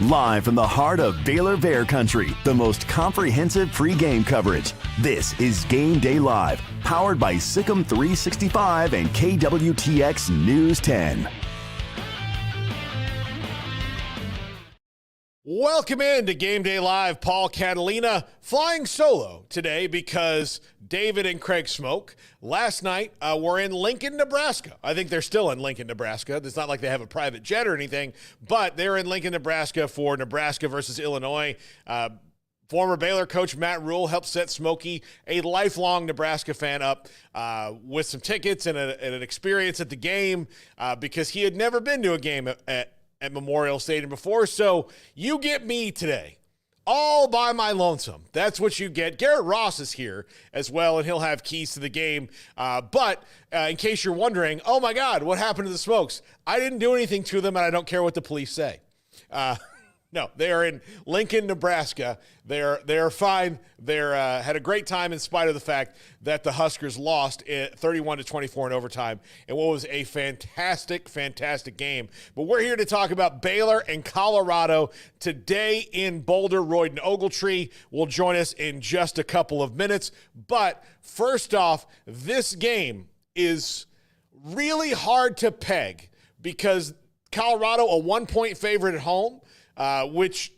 Live from the heart of Baylor Bear Country, the most comprehensive pre-game coverage. This is Game Day Live, powered by Sikkim 365 and KWTX News 10. Welcome in to Game Day Live. Paul Catalina flying solo today because David and Craig Smoke last night were in Lincoln, Nebraska. I think they're still in Lincoln, Nebraska. It's not like they have a private jet or anything, but they're in Lincoln, Nebraska for Nebraska versus Illinois. Former Baylor coach Matt Mzn helped set Smokey, a lifelong Nebraska fan, up with some tickets and an experience at the game because he had never been to a game at Memorial Stadium before. So you get me today all by my lonesome. That's what you get. Garrett Ross is here as well, and he'll have keys to the game. But in case you're wondering, oh my God, what happened to the Smokes? I didn't do anything to them, and I don't care what the police say. No, they are in Lincoln, Nebraska. They're fine. They're had a great time in spite of the fact that the Huskers lost 31-24 in overtime in what was a fantastic, fantastic game. But we're here to talk about Baylor and Colorado today in Boulder. Royden Ogletree will join us in just a couple of minutes. But first off, this game is really hard to peg because Colorado, a 1-point favorite at home, which,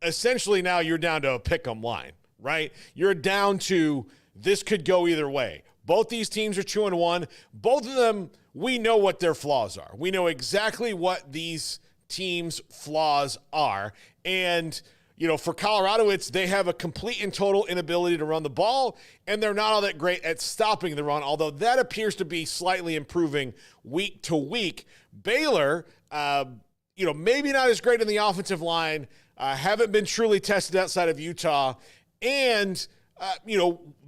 essentially now you're down to a pick 'em line, right? You're down to this could go either way. Both these teams are 2-1. Both of them, we know what their flaws are. We know exactly what these teams' flaws are. And, for Colorado, they have a complete and total inability to run the ball, and they're not all that great at stopping the run, although that appears to be slightly improving week to week. Baylor, maybe not as great in the offensive line, haven't been truly tested outside of Utah, and,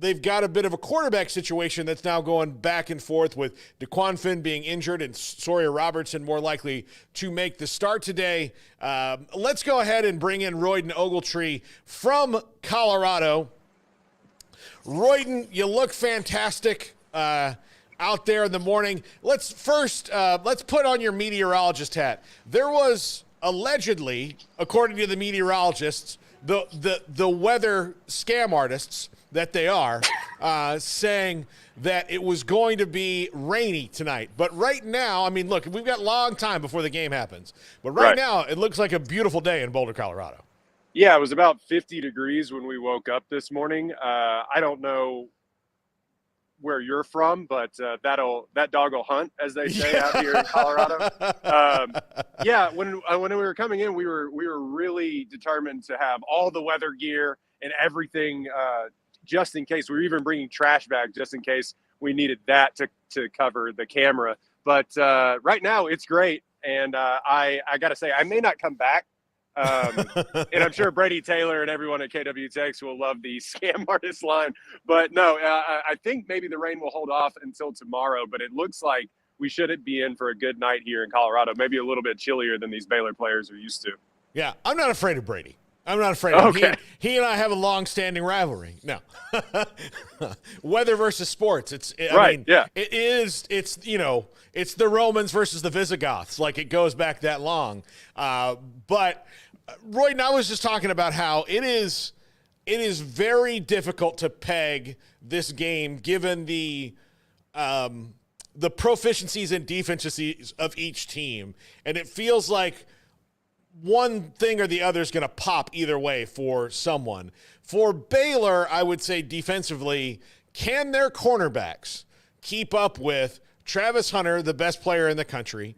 they've got a bit of a quarterback situation that's now going back and forth with DeQuan Finn being injured and Sawyer Robertson more likely to make the start today. Let's go ahead and bring in Royden Ogletree from Colorado. Royden, you look fantastic out there in the morning. Let's put on your meteorologist hat. There was allegedly, according to the meteorologists, the weather scam artists that they are, saying that it was going to be rainy tonight. But right now, look, we've got a long time before the game happens. But right now, it looks like a beautiful day in Boulder, Colorado. Yeah, it was about 50 degrees when we woke up this morning. I don't know where you're from, but that dog will hunt, as they say out here in Colorado. When we were coming in, we were really determined to have all the weather gear and everything, just in case. We were even bringing trash bags just in case we needed that to cover the camera. But right now it's great, and I got to say, I may not come back. And I'm sure Brady Taylor and everyone at KWTX will love the scam artist line. But no, I think maybe the rain will hold off until tomorrow. But it looks like we should be in for a good night here in Colorado, maybe a little bit chillier than these Baylor players are used to. Yeah, I'm not afraid of Brady. I'm not afraid of him. He and I have a long-standing rivalry. No. Weather versus sports. It's the Romans versus the Visigoths. Like, it goes back that long. But Royden, I was just talking about how it is very difficult to peg this game given the proficiencies and defenses of each team. And it feels like one thing or the other is going to pop either way for someone. For Baylor, I would say defensively, can their cornerbacks keep up with Travis Hunter, the best player in the country,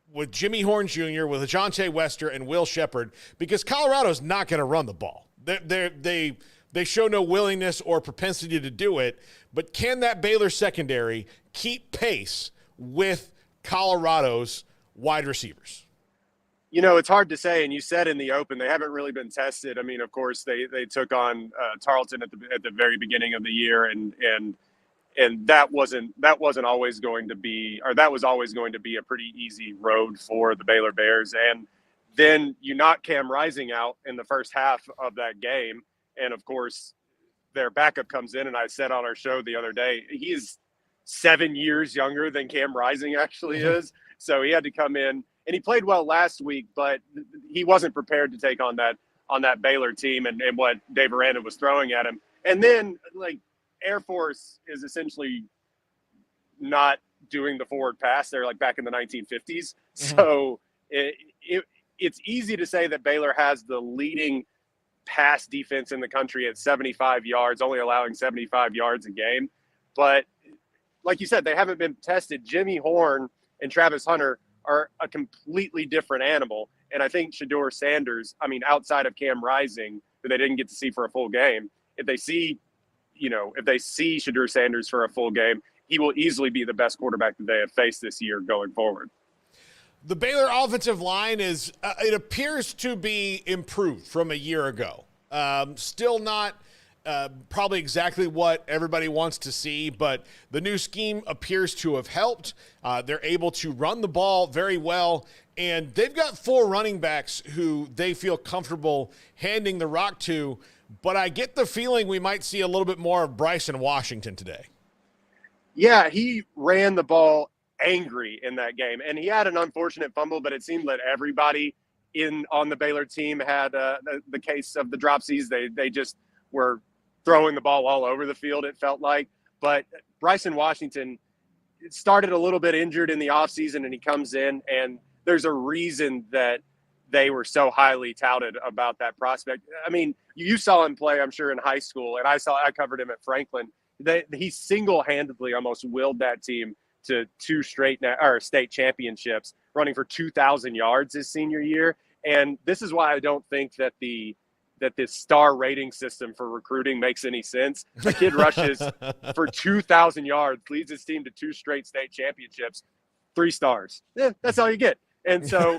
with Jimmy Horn Jr., with Ajante Wester, and Will Shepard? Because Colorado's not going to run the ball. They show no willingness or propensity to do it, but can that Baylor secondary keep pace with Colorado's wide receivers? It's hard to say, and you said in the open they haven't really been tested. Of course, they took on Tarleton at the very beginning of the year, and that wasn't always going to be, or that was always going to be a pretty easy road for the Baylor Bears. And then you knock Cam Rising out in the first half of that game, and of course their backup comes in. And I said on our show the other day, he is 7 years younger than Cam Rising actually is. So he had to come in And he played well last week, but he wasn't prepared to take on that Baylor team and what Dave Aranda was throwing at him. And then, like, Air Force is essentially not doing the forward pass. They're like back in the 1950s. Mm-hmm. So it's easy to say that Baylor has the leading pass defense in the country at 75 yards, only allowing 75 yards a game. But like you said, they haven't been tested. Jimmy Horn and Travis Hunter are a completely different animal. And I think Shedeur Sanders, outside of Cam Rising, who they didn't get to see for a full game, if they see Shedeur Sanders for a full game, he will easily be the best quarterback that they have faced this year going forward. The Baylor offensive line it appears to be improved from a year ago. Still not probably exactly what everybody wants to see, but the new scheme appears to have helped. They're able to run the ball very well, and they've got 4 running backs who they feel comfortable handing the rock to, but I get the feeling we might see a little bit more of Bryson Washington today. Yeah, he ran the ball angry in that game, and he had an unfortunate fumble, but it seemed that everybody on the Baylor team had the case of the dropsies. They just were throwing the ball all over the field, it felt like. But Bryson Washington started a little bit injured in the offseason, and he comes in, and there's a reason that they were so highly touted about that prospect. You saw him play, I'm sure, in high school, and I covered him at Franklin. He single-handedly almost willed that team to 2 straight state championships, running for 2,000 yards his senior year. And this is why I don't think that this star rating system for recruiting makes any sense. The kid rushes for 2,000 yards, leads his team to 2 straight state championships, 3 stars. That's all you get. And so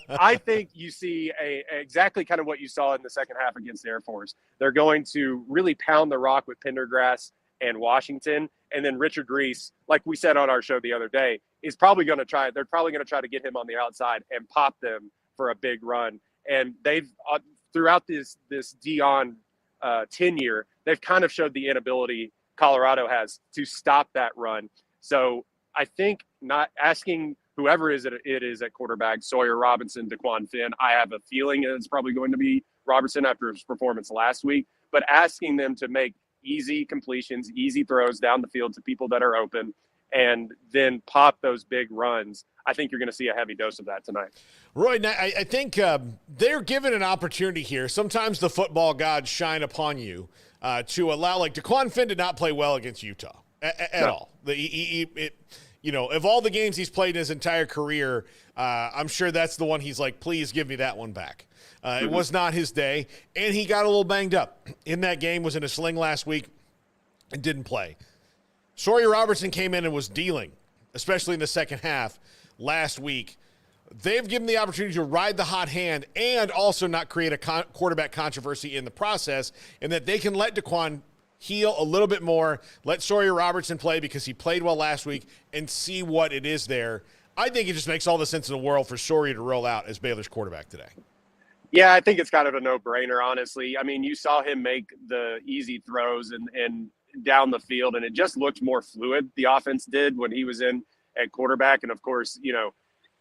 I think you see exactly kind of what you saw in the second half against Air Force. They're going to really pound the rock with Pendergrass and Washington. And then Richard Reese, like we said on our show the other day, is probably going to try. They're probably going to try to get him on the outside and pop them for a big run. And they've throughout this Dion tenure, they've kind of showed the inability Colorado has to stop that run. So I think not asking whoever it is at quarterback, Sawyer Robinson, DeQuan Finn, I have a feeling it's probably going to be Robertson after his performance last week, but asking them to make easy completions, easy throws down the field to people that are open, and then pop those big runs. I think you're going to see a heavy dose of that tonight. Roy, I think they're given an opportunity here. Sometimes the football gods shine upon you to allow, like DeQuan Finn did not play well against Utah at all. Of all the games he's played in his entire career, I'm sure that's the one he's like, please give me that one back. It was not his day, and he got a little banged up in that game, was in a sling last week, and didn't play. Sawyer Robertson came in and was dealing, especially in the second half last week. They've given the opportunity to ride the hot hand and also not create a quarterback controversy in the process, and that they can let DeQuan heal a little bit more, let Sawyer Robertson play because he played well last week, and see what it is there. I think it just makes all the sense in the world for Sawyer to roll out as Baylor's quarterback today. Yeah, I think it's kind of a no-brainer, honestly. You saw him make the easy throws and down the field, and it just looked more fluid, the offense did, when he was in at quarterback. And, of course,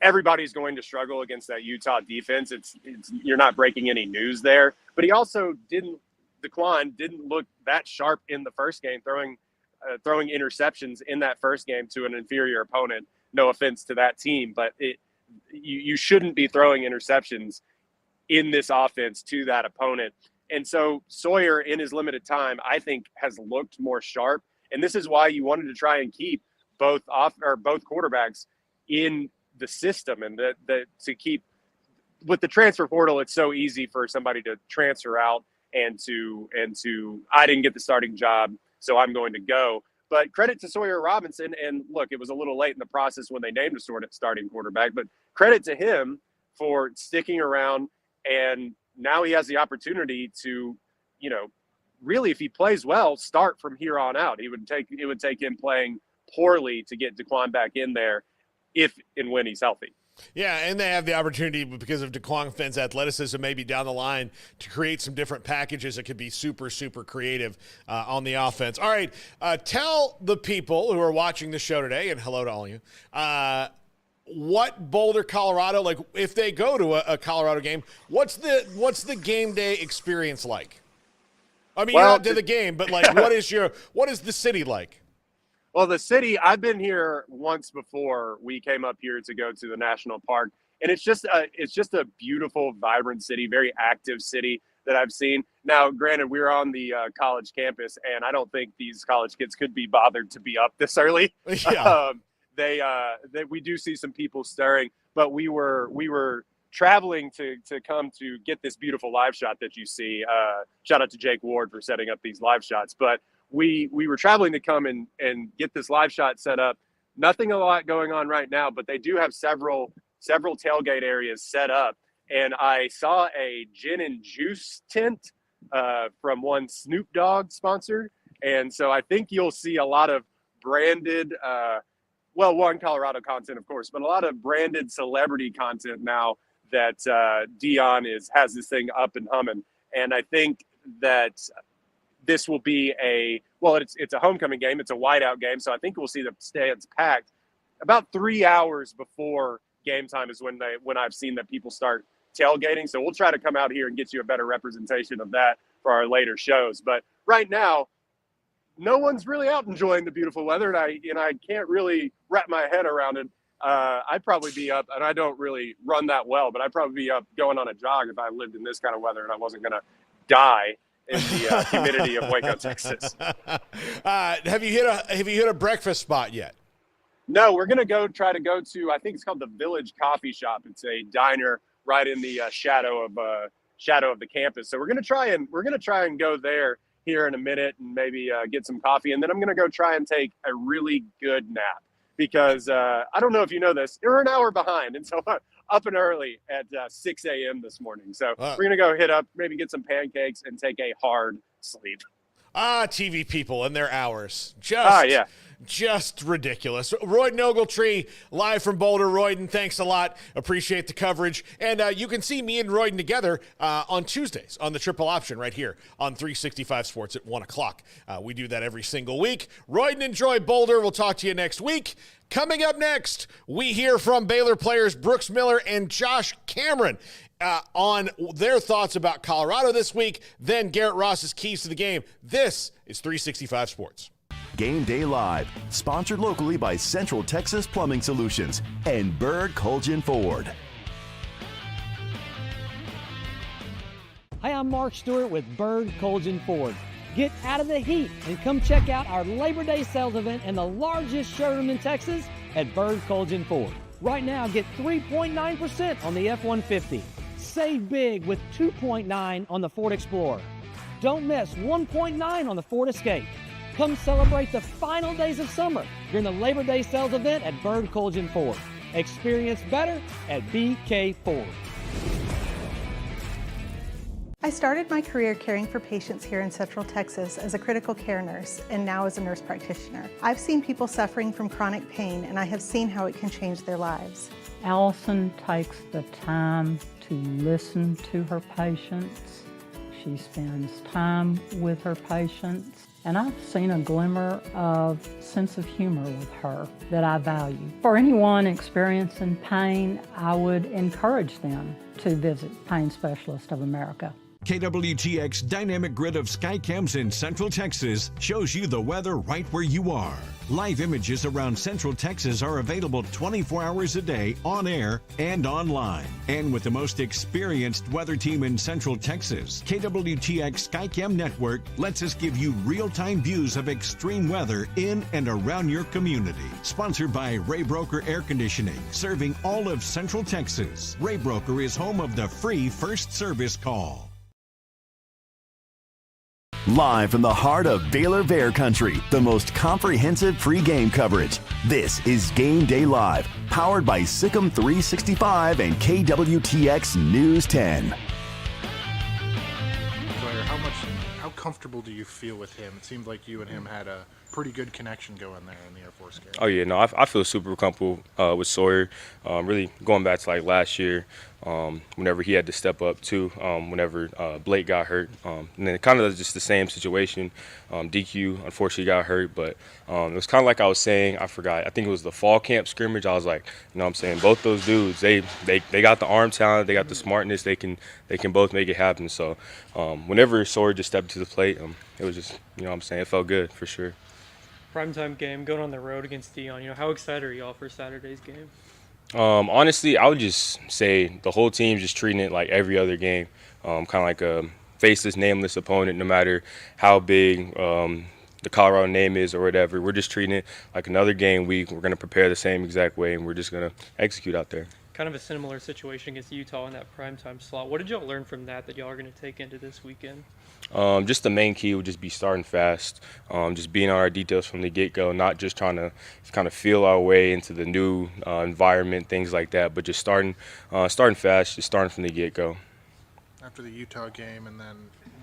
everybody's going to struggle against that Utah defense. It's you're not breaking any news there. But he also DeQuan didn't look that sharp in the first game, throwing interceptions in that first game to an inferior opponent. No offense to that team, but you shouldn't be throwing interceptions in this offense to that opponent. And so Sawyer, in his limited time, I think has looked more sharp. And this is why you wanted to try and keep both quarterbacks in the system, and to keep with the transfer portal. It's so easy for somebody to transfer out and to I didn't get the starting job, so I'm going to go. But credit to Sawyer Robinson, and look, it was a little late in the process when they named a starting quarterback, but credit to him for sticking around. And now he has the opportunity to, really, if he plays well, start from here on out. It would take him playing poorly to get DeQuan back in there if and when he's healthy. Yeah, and they have the opportunity, because of DeQuan Finn's athleticism, maybe down the line, to create some different packages that could be super, super creative on the offense. All right, tell the people who are watching the show today, and hello to all of you, what Boulder, Colorado, like if they go to a Colorado game, what's the game day experience like? I mean, you're not to the game, but like, what is the city like? Well, the city, I've been here once before. We came up here to go to the national park, and it's just a beautiful, vibrant city, very active city that I've seen. Now, granted, we're on the college campus, and I don't think these college kids could be bothered to be up this early. Yeah. We do see some people stirring, but we were traveling to come to get this beautiful live shot that you see. Shout out to Jake Ward for setting up these live shots. But we were traveling to come and get this live shot set up. Nothing a lot going on right now, but they do have several tailgate areas set up. And I saw a gin and juice tent from one Snoop Dogg sponsor. And so I think you'll see a lot of branded, one Colorado content, of course, but a lot of branded celebrity content now that Dion has this thing up and humming. And I think that this will be it's a homecoming game. It's a whiteout game. So I think we'll see the stands packed about 3 hours before game time is when I've seen that people start tailgating. So we'll try to come out here and get you a better representation of that for our later shows. But right now, no one's really out enjoying the beautiful weather, and I can't really wrap my head around it. I'd probably be up, and I don't really run that well, but I'd probably be up going on a jog if I lived in this kind of weather and I wasn't going to die in the humidity of Waco, Texas. Have you hit a breakfast spot yet? No, we're going to try to go to, I think it's called the Village Coffee Shop. It's a diner right in the shadow of the campus. So we're going to try and go there here in a minute and maybe get some coffee. And then I'm going to go try and take a really good nap because I don't know if you know this, we're an hour behind. And so up and early at 6 a.m. this morning. So we're going to go hit up, maybe get some pancakes and take a hard sleep. TV people and their hours. Just ridiculous. Royden Ogletree, live from Boulder. Royden, thanks a lot. Appreciate the coverage. And you can see me and Royden together on Tuesdays on the Triple Option right here on 365 Sports at 1 o'clock. We do that every single week. Royden, enjoy Boulder. We'll talk to you next week. Coming up next, we hear from Baylor players Brooks Miller and Josh Cameron on their thoughts about Colorado this week. Then Garrett Ross's keys to the game. This is 365 Sports. Game Day Live, sponsored locally by Central Texas Plumbing Solutions and Bird Colgin Ford. Hi, I'm Mark Stewart with Bird Colgin Ford. Get out of the heat and come check out our Labor Day sales event in the largest showroom in Texas at Bird Colgin Ford. Right now, get 3.9% on the F-150. Save big with 2.9 on the Ford Explorer. Don't miss 1.9 on the Ford Escape. Come celebrate the final days of summer during the Labor Day sales event at Bird Colgin Ford. Experience better at BK Ford. I started my career caring for patients here in Central Texas as a critical care nurse and now as a nurse practitioner. I've seen people suffering from chronic pain and I have seen how it can change their lives. Allison takes the time to listen to her patients. She spends time with her patients. And I've seen a glimmer of sense of humor with her that I value. For anyone experiencing pain, I would encourage them to visit Pain Specialist of America. KWTX Dynamic Grid of Skycams in Central Texas shows you the weather right where you are. Live images around Central Texas are available 24 hours a day on air and online. And with the most experienced weather team in Central Texas, KWTX Skycam Network lets us give you real-time views of extreme weather in and around your community. Sponsored by Ray Broker Air Conditioning, serving all of Central Texas. Ray Broker is home of the free first service call. Live from the heart of Baylor Bear Country, the most comprehensive pregame coverage. This is Game Day Live, powered by Sikkim 365 and KWTX News 10. How comfortable do you feel with him? It seemed like you and him had a pretty good connection going there in the Air Force game. Oh yeah, no, I feel super comfortable with Sawyer. Really going back to like last year, whenever he had to step up too, whenever Blake got hurt. And then kind of just the same situation. DQ unfortunately got hurt, but it was kind of like I was saying, I forgot, I think it was the fall camp scrimmage. I was like, you know what I'm saying, both those dudes, they got the arm talent, they got the smartness, they can both make it happen. So whenever Sawyer just stepped to the plate, it was just, you know what I'm saying, it felt good for sure. Primetime game, going on the road against Dion. How excited are y'all for Saturday's game? Honestly, I would just say the whole team's just treating it like every other game, kind of like a faceless, nameless opponent, no matter how big the Colorado name is or whatever. We're just treating it like another game week. We're going to prepare the same exact way, and we're just going to execute out there. Kind of a similar situation against Utah in that primetime slot. What did y'all learn from that y'all are going to take into this weekend? Just the main key would just be starting fast, just being on our details from the get-go, not just trying to kind of feel our way into the new environment, things like that, but just starting fast, just starting from the get-go. After the Utah game and then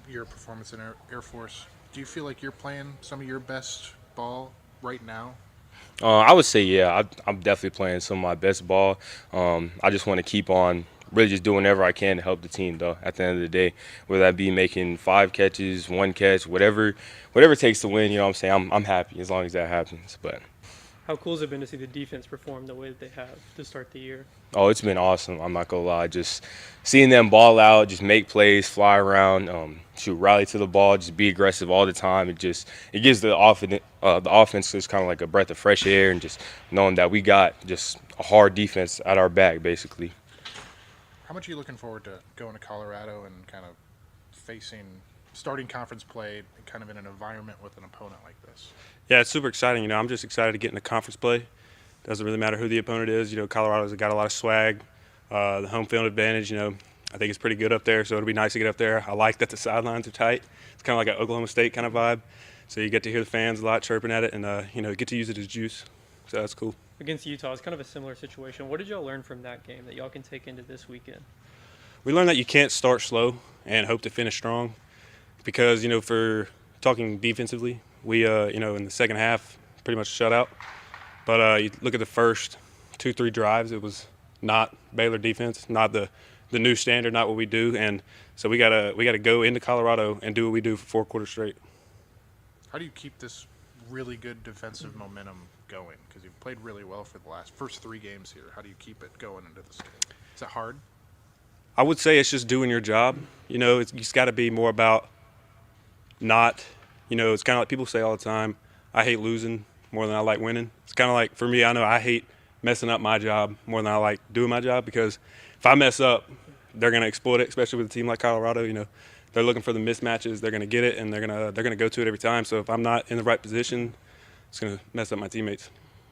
your performance in Air Force, do you feel like you're playing some of your best ball right now? I would say, yeah, I'm definitely playing some of my best ball. I just want to keep on really just doing whatever I can to help the team, though, at the end of the day, whether that be making 5 catches, 1 catch, whatever it takes to win, you know what I'm saying, I'm happy as long as that happens. But how cool has it been to see the defense perform the way that they have to start the year? Oh, it's been awesome. I'm not going to lie. Just seeing them ball out, just make plays, fly around, rally to the ball, just be aggressive all the time. It gives the offense just kind of like a breath of fresh air, and just knowing that we got just a hard defense at our back, basically. How much are you looking forward to going to Colorado and kind of starting conference play kind of in an environment with an opponent like this? Yeah, it's super exciting. I'm just excited to get into conference play. Doesn't really matter who the opponent is. Colorado's got a lot of swag. The home field advantage, I think it's pretty good up there, so it'll be nice to get up there. I like that the sidelines are tight. It's kind of like an Oklahoma State kind of vibe. So you get to hear the fans a lot chirping at it, and get to use it as juice. So that's cool. Against Utah, it's kind of a similar situation. What did y'all learn from that game that y'all can take into this weekend? We learned that you can't start slow and hope to finish strong, because for talking defensively, we in the second half pretty much shut out. But you look at the first 2-3 drives, it was not Baylor defense, not the new standard, not what we do, and so we gotta go into Colorado and do what we do for 4 quarters straight. How do you keep this really good defensive momentum going? Because you've played really well for the first 3 games here. How do you keep it going into this game? Is that hard? I would say it's just doing your job. It's got to be more about not, it's kind of like people say all the time, I hate losing more than I like winning. It's kind of like, for me, I know I hate messing up my job more than I like doing my job, because if I mess up, they're going to exploit it, especially with a team like Colorado. They're looking for the mismatches, they're going to get it, and they're going to go to it every time. So if I'm not in the right position, it's going to mess up my teammates.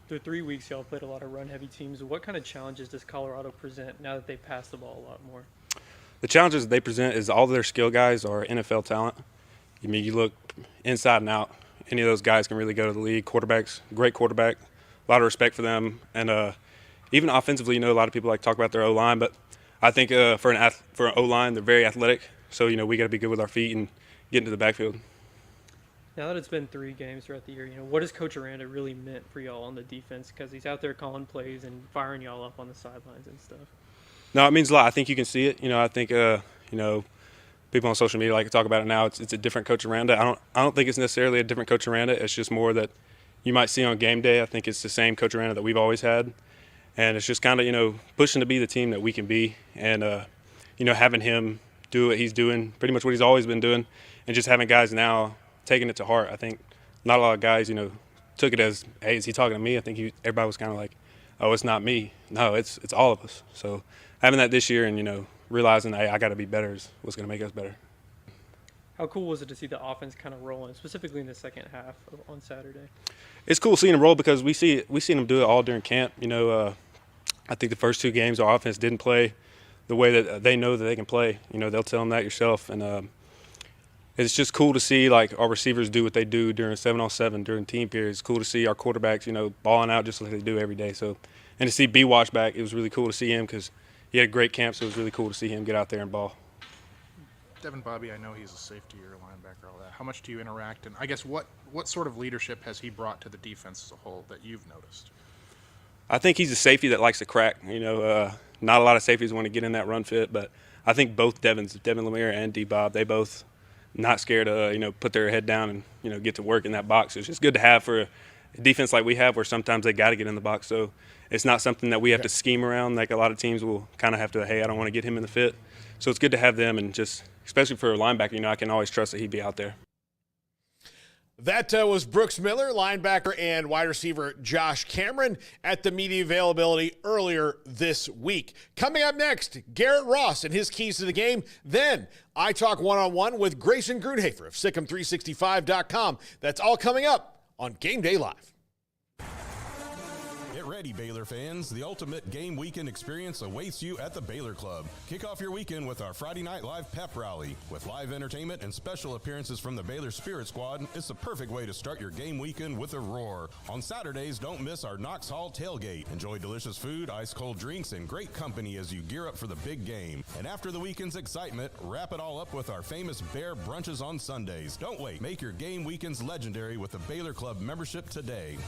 Through 3 weeks, y'all played a lot of run-heavy teams. What kind of challenges does Colorado present now that they pass the ball a lot more? The challenges they present is all of their skill guys are NFL talent. You look inside and out, any of those guys can really go to the league. Quarterbacks, great quarterback, a lot of respect for them. And even offensively, a lot of people like to talk about their O-line, but I think for an O-line, they're very athletic. So, we got to be good with our feet and get into the backfield. Now that it's been 3 games throughout the year, what has Coach Aranda really meant for y'all on the defense? Because he's out there calling plays and firing y'all up on the sidelines and stuff. No, it means a lot. I think you can see it. I think, people on social media like to talk about it now. It's a different Coach Aranda. I don't think it's necessarily a different Coach Aranda. It's just more that you might see on game day. I think it's the same Coach Aranda that we've always had. And it's just kind of, pushing to be the team that we can be. And, having him do what he's doing, pretty much what he's always been doing, and just having guys now taking it to heart. I think not a lot of guys, took it as, hey, is he talking to me? I think everybody was kind of like, oh, it's not me. No, it's all of us. So having that this year and, realizing, hey, I got to be better is what's going to make us better. How cool was it to see the offense kind of rolling, specifically in the second half on Saturday? It's cool seeing them roll, because we seen them do it all during camp. I think the first 2 games our offense didn't play the way that they know that they can play. They'll tell them that yourself. And it's just cool to see like our receivers do what they do during 7-on-7 during team periods. It's cool to see our quarterbacks, balling out just like they do every day. So, and to see B Wash back, it was really cool to see him, because he had a great camp. So it was really cool to see him get out there and ball. Devin Bobby, I know he's a safety or a linebacker, all that. How much do you interact? And I guess what sort of leadership has he brought to the defense as a whole that you've noticed? I think he's a safety that likes to crack. not a lot of safeties want to get in that run fit, but I think both Devin Lemire and D-Bob, they both not scared to, put their head down and, get to work in that box. It's just good to have for a defense like we have where sometimes they got to get in the box. So it's not something that we have to scheme around like a lot of teams will kind of have to, hey, I don't want to get him in the fit. So it's good to have them, and just especially for a linebacker, I can always trust that he'd be out there. That was Brooks Miller, linebacker, and wide receiver Josh Cameron at the media availability earlier this week. Coming up next, Garrett Ross and his keys to the game. Then I talk one-on-one with Grayson Grunhafer of Sikkim365.com. That's all coming up on Game Day Live. Get ready, Baylor fans. The ultimate game weekend experience awaits you at the Baylor Club. Kick off your weekend with our Friday Night Live pep rally. With live entertainment and special appearances from the Baylor Spirit Squad, it's the perfect way to start your game weekend with a roar. On Saturdays, don't miss our Knox Hall tailgate. Enjoy delicious food, ice-cold drinks, and great company as you gear up for the big game. And after the weekend's excitement, wrap it all up with our famous Bear brunches on Sundays. Don't wait. Make your game weekends legendary with the Baylor Club membership today.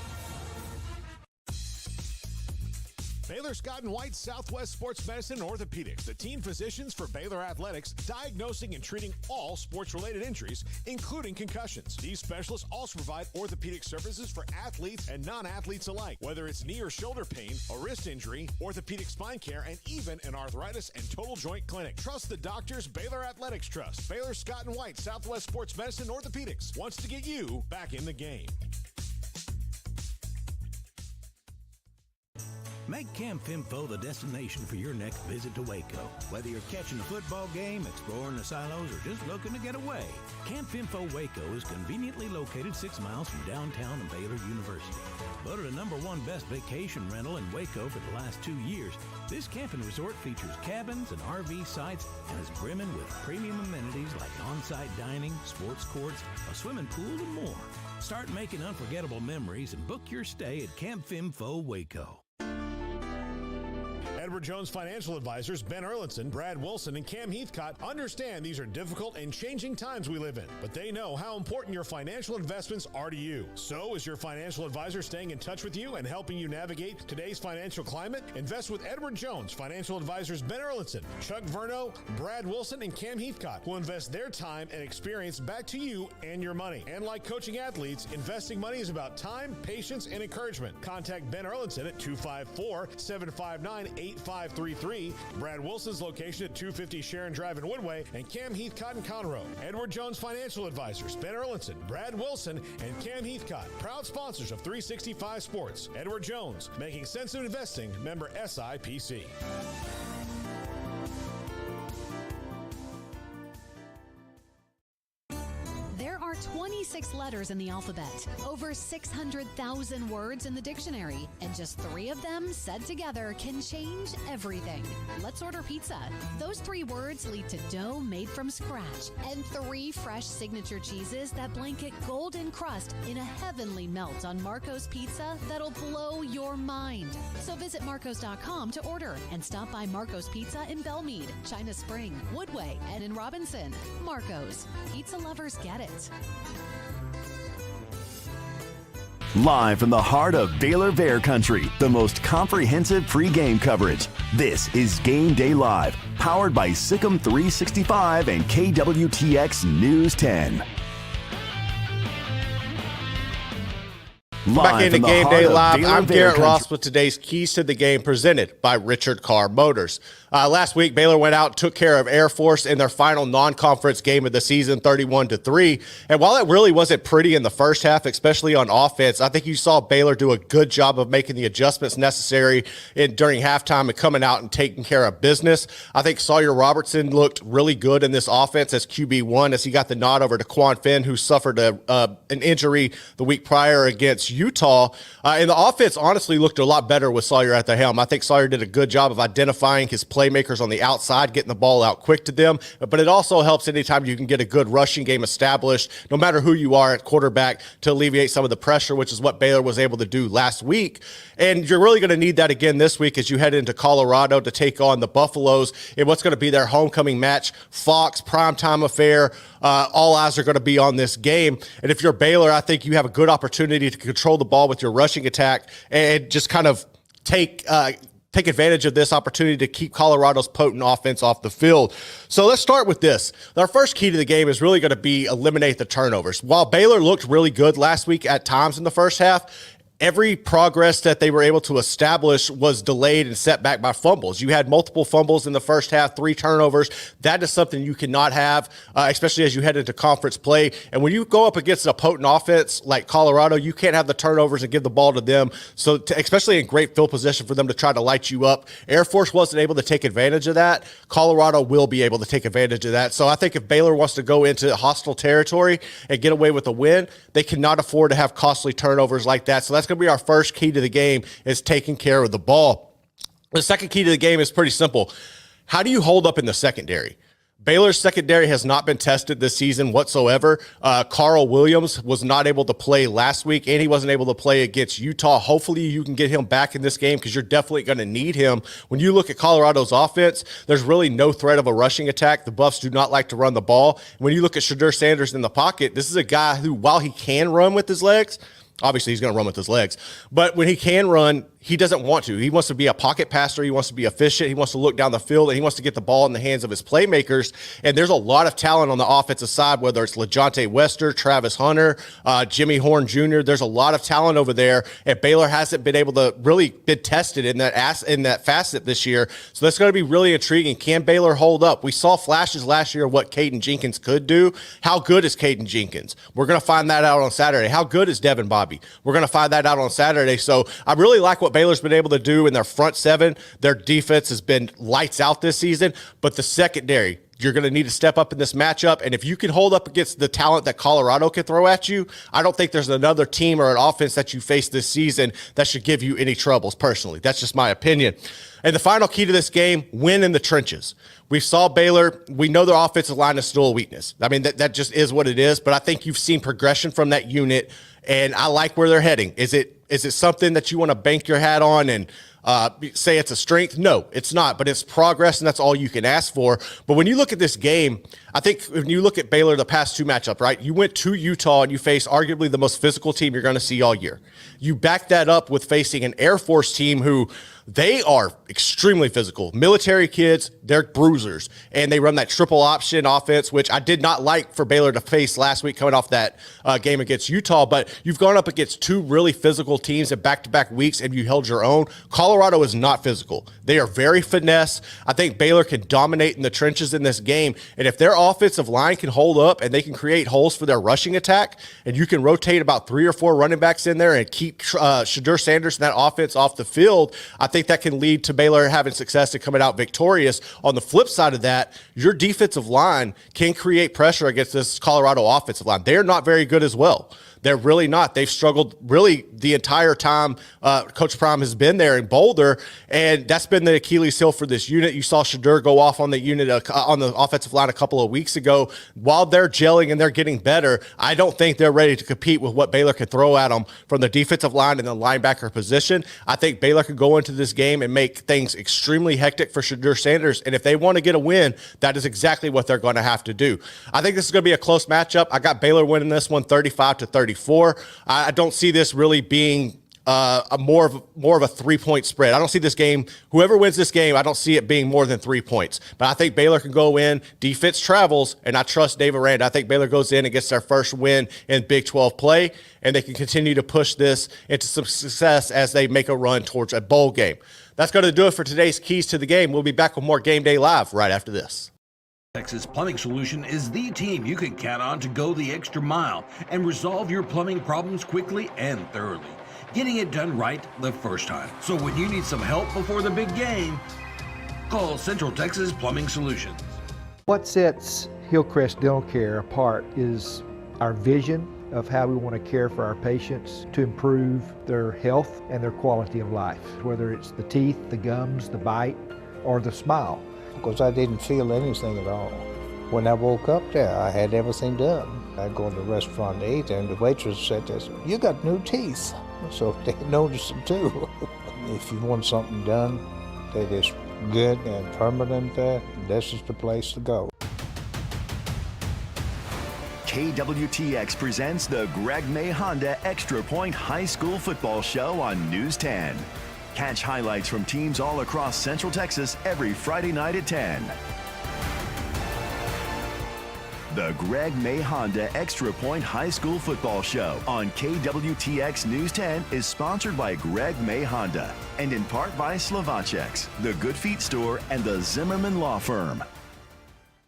Baylor Scott & White Southwest Sports Medicine and Orthopedics, the team physicians for Baylor Athletics, diagnosing and treating all sports-related injuries, including concussions. These specialists also provide orthopedic services for athletes and non-athletes alike, whether it's knee or shoulder pain, a wrist injury, orthopedic spine care, and even an arthritis and total joint clinic. Trust the doctors Baylor Athletics trust. Baylor Scott & White Southwest Sports Medicine and Orthopedics wants to get you back in the game. Make Camp Fimfo the destination for your next visit to Waco. Whether you're catching a football game, exploring the silos, or just looking to get away, Camp Fimfo Waco is conveniently located 6 miles from downtown and Baylor University. Voted the #1 best vacation rental in Waco for the last 2 years, this camping resort features cabins and RV sites and is brimming with premium amenities like on-site dining, sports courts, a swimming pool, and more. Start making unforgettable memories and book your stay at Camp Fimfo Waco. Edward Jones Financial Advisors Ben Erlinson, Brad Wilson, and Cam Heathcott understand these are difficult and changing times we live in, but they know how important your financial investments are to you. So is your financial advisor staying in touch with you and helping you navigate today's financial climate? Invest with Edward Jones Financial Advisors Ben Erlinson, Chuck Verno, Brad Wilson, and Cam Heathcott, who invest their time and experience back to you and your money. And like coaching athletes, investing money is about time, patience, and encouragement. Contact Ben Erlinson at 254-759-8533. Brad Wilson's location at 250 Sharon Drive in Woodway, and Cam Heathcott in Conroe. Edward Jones Financial Advisors, Ben Erlinson, Brad Wilson, and Cam Heathcott, proud sponsors of 365 Sports. Edward Jones, making sense of investing, member SIPC. There are 26 letters in the alphabet, over 600,000 words in the dictionary, and just 3 of them said together can change everything. Let's order pizza. Those 3 words lead to dough made from scratch and 3 fresh signature cheeses that blanket golden crust in a heavenly melt on Marco's Pizza that'll blow your mind. So visit marcos.com to order and stop by Marco's Pizza in Belmead, China Spring, Woodway, and in Robinson. Marco's. Pizza lovers get it. Live from the heart of Baylor Bear Country, the most comprehensive pregame coverage. This is Game Day Live, powered by Sikkim365 and KWTX News 10. Back into Game Day Live. I'm Garrett Ross with today's Keys to the Game presented by Richard Carr Motors. Last week, Baylor went out and took care of Air Force in their final non-conference game of the season, 31-3. And while it really wasn't pretty in the first half, especially on offense, I think you saw Baylor do a good job of making the adjustments necessary during halftime and coming out and taking care of business. I think Sawyer Robertson looked really good in this offense as QB1 as he got the nod over to Quan Finn, who suffered an injury the week prior against Utah. And the offense honestly looked a lot better with Sawyer at the helm. I think Sawyer did a good job of identifying his playmakers on the outside, getting the ball out quick to them. But it also helps anytime you can get a good rushing game established, no matter who you are at quarterback, to alleviate some of the pressure, which is what Baylor was able to do last week. And you're really going to need that again this week as you head into Colorado to take on the Buffaloes in what's going to be their homecoming match. Fox, primetime affair. All eyes are going to be on this game. And if you're Baylor, I think you have a good opportunity to control the ball with your rushing attack and just kind of take take advantage of this opportunity to keep Colorado's potent offense off the field. So let's start with this. Our first key to the game is really going to be eliminate the turnovers. While Baylor looked really good last week at times in the first half, every progress that they were able to establish was delayed and set back by fumbles. You had multiple fumbles in the first half, 3 turnovers. That is something you cannot have, especially as you head into conference play. And when you go up against a potent offense like Colorado, you can't have the turnovers and give the ball to them. So especially in great field position for them to try to light you up. Air Force wasn't able to take advantage of that. Colorado will be able to take advantage of that. So I think if Baylor wants to go into hostile territory and get away with a win, they cannot afford to have costly turnovers like that. So that's going to be our first key to the game, is taking care of the ball. The second key to the game is pretty simple. How do you hold up in the secondary? Baylor's secondary has not been tested this season whatsoever. Carl Williams was not able to play last week, and he wasn't able to play against Utah. Hopefully you can get him back in this game because you're definitely going to need him. When you look at Colorado's offense, there's really no threat of a rushing attack. The Buffs do not like to run the ball. When you look at Shedeur Sanders in the pocket, this is a guy who, while he can run with his legs, obviously he's going to run with his legs, but when he can run, he doesn't want to. He wants to be a pocket passer. He wants to be efficient. He wants to look down the field, and he wants to get the ball in the hands of his playmakers. And there's a lot of talent on the offensive side, whether it's LaJohntay Wester, Travis Hunter, Jimmy Horn Jr. There's a lot of talent over there, and Baylor hasn't been able to really be tested in that facet this year. So that's going to be really intriguing. Can Baylor hold up? We saw flashes last year of what Caden Jenkins could do. How good is Caden Jenkins? We're going to find that out on Saturday. How good is Devin Bobby? We're going to find that out on Saturday. So I really like what Baylor's been able to do in their front seven. Their defense has been lights out this season, but the secondary, you're going to need to step up in this matchup. And if you can hold up against the talent that Colorado can throw at you, I don't think there's another team or an offense that you face this season that should give you any troubles personally. That's just my opinion. And the final key to this game, win in the trenches. We saw Baylor. We know their offensive line is still a weakness. I mean, that just is what it is. But I think you've seen progression from that unit, and I like where they're heading. Is it something that you want to bank your hat on and say it's a strength? No, it's not, but it's progress, and that's all you can ask for. But when you look at this game, I think when you look at Baylor, the past 2 matchups, right, you went to Utah and you faced arguably the most physical team you're going to see all year. You back that up with facing an Air Force team who they are extremely physical. Military kids, they're bruisers, and they run that triple option offense, which I did not like for Baylor to face last week coming off that game against Utah. But you've gone up against 2 really physical teams in back-to-back weeks, and you held your own. Colorado is not physical. They are very finesse. I think Baylor can dominate in the trenches in this game, and if their offensive line can hold up and they can create holes for their rushing attack, and you can rotate about 3 or 4 running backs in there and keep Shedeur Sanders and that offense off the field, I think that can lead to Baylor having success and coming out victorious. On the flip side of that, your defensive line can create pressure against this Colorado offensive line. They're not very good as well. They're really not. They've struggled really the entire time Coach Prime has been there in Boulder, and that's been the Achilles heel for this unit. You saw Shedeur go off on the unit on the offensive line a couple of weeks ago. While they're gelling and they're getting better, I don't think they're ready to compete with what Baylor can throw at them from the defensive line and the linebacker position. I think Baylor can go into this game and make things extremely hectic for Shedeur Sanders, and if they want to get a win, that is exactly what they're going to have to do. I think this is going to be a close matchup. I got Baylor winning this one 35-34. I don't see this really being more of a 3-point spread. I don't see this game, whoever wins this game, I don't see it being more than 3 points. But I think Baylor can go in, defense travels, and I trust Dave Aranda. I think Baylor goes in and gets their first win in Big 12 play, and they can continue to push this into some success as they make a run towards a bowl game. That's going to do it for today's Keys to the Game. We'll be back with more Game Day Live right after this. Texas Plumbing Solution is the team you can count on to go the extra mile and resolve your plumbing problems quickly and thoroughly, getting it done right the first time. So when you need some help before the big game, call Central Texas Plumbing Solutions. What sets Hillcrest Dental Care apart is our vision of how we want to care for our patients to improve their health and their quality of life, whether it's the teeth, the gums, the bite, or the smile. Because I didn't feel anything at all. When I woke up there, I had everything done. I go to the restaurant to eat, and the waitress said this, "You got new teeth." So they noticed them too. If you want something done that is good and permanent, this is the place to go. KWTX presents the Greg May Honda Extra Point High School Football Show on News 10. Catch highlights from teams all across Central Texas every Friday night at 10. The Greg May Honda Extra Point High School Football Show on KWTX News 10 is sponsored by Greg May Honda and in part by Slovacek's, the Good Feet Store, and the Zimmerman Law Firm.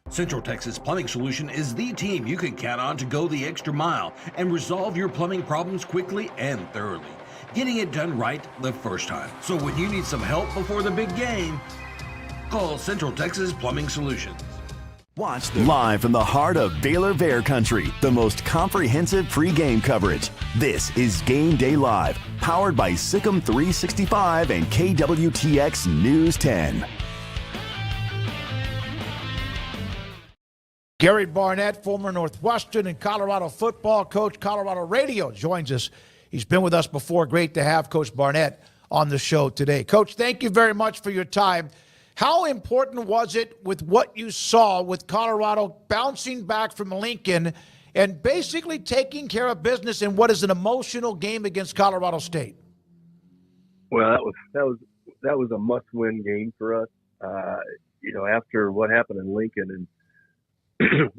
Central Texas Plumbing Solution is the team you can count on to go the extra mile and resolve your plumbing problems quickly and thoroughly, getting it done right the first time. So when you need some help before the big game, call Central Texas Plumbing Solutions. Watch live from the heart of Baylor Bear Country, the most comprehensive pre-game coverage. This is Game Day Live, powered by Sikkim 365 and KWTX News 10. Gary Barnett, former Northwestern and Colorado football coach, Colorado Radio, joins us. He's been with us before. Great to have Coach Barnett on the show today. Coach, thank you very much for your time. How important was it with what you saw with Colorado bouncing back from Lincoln and basically taking care of business in what is an emotional game against Colorado State? Well, that was a must-win game for us. After what happened in Lincoln, and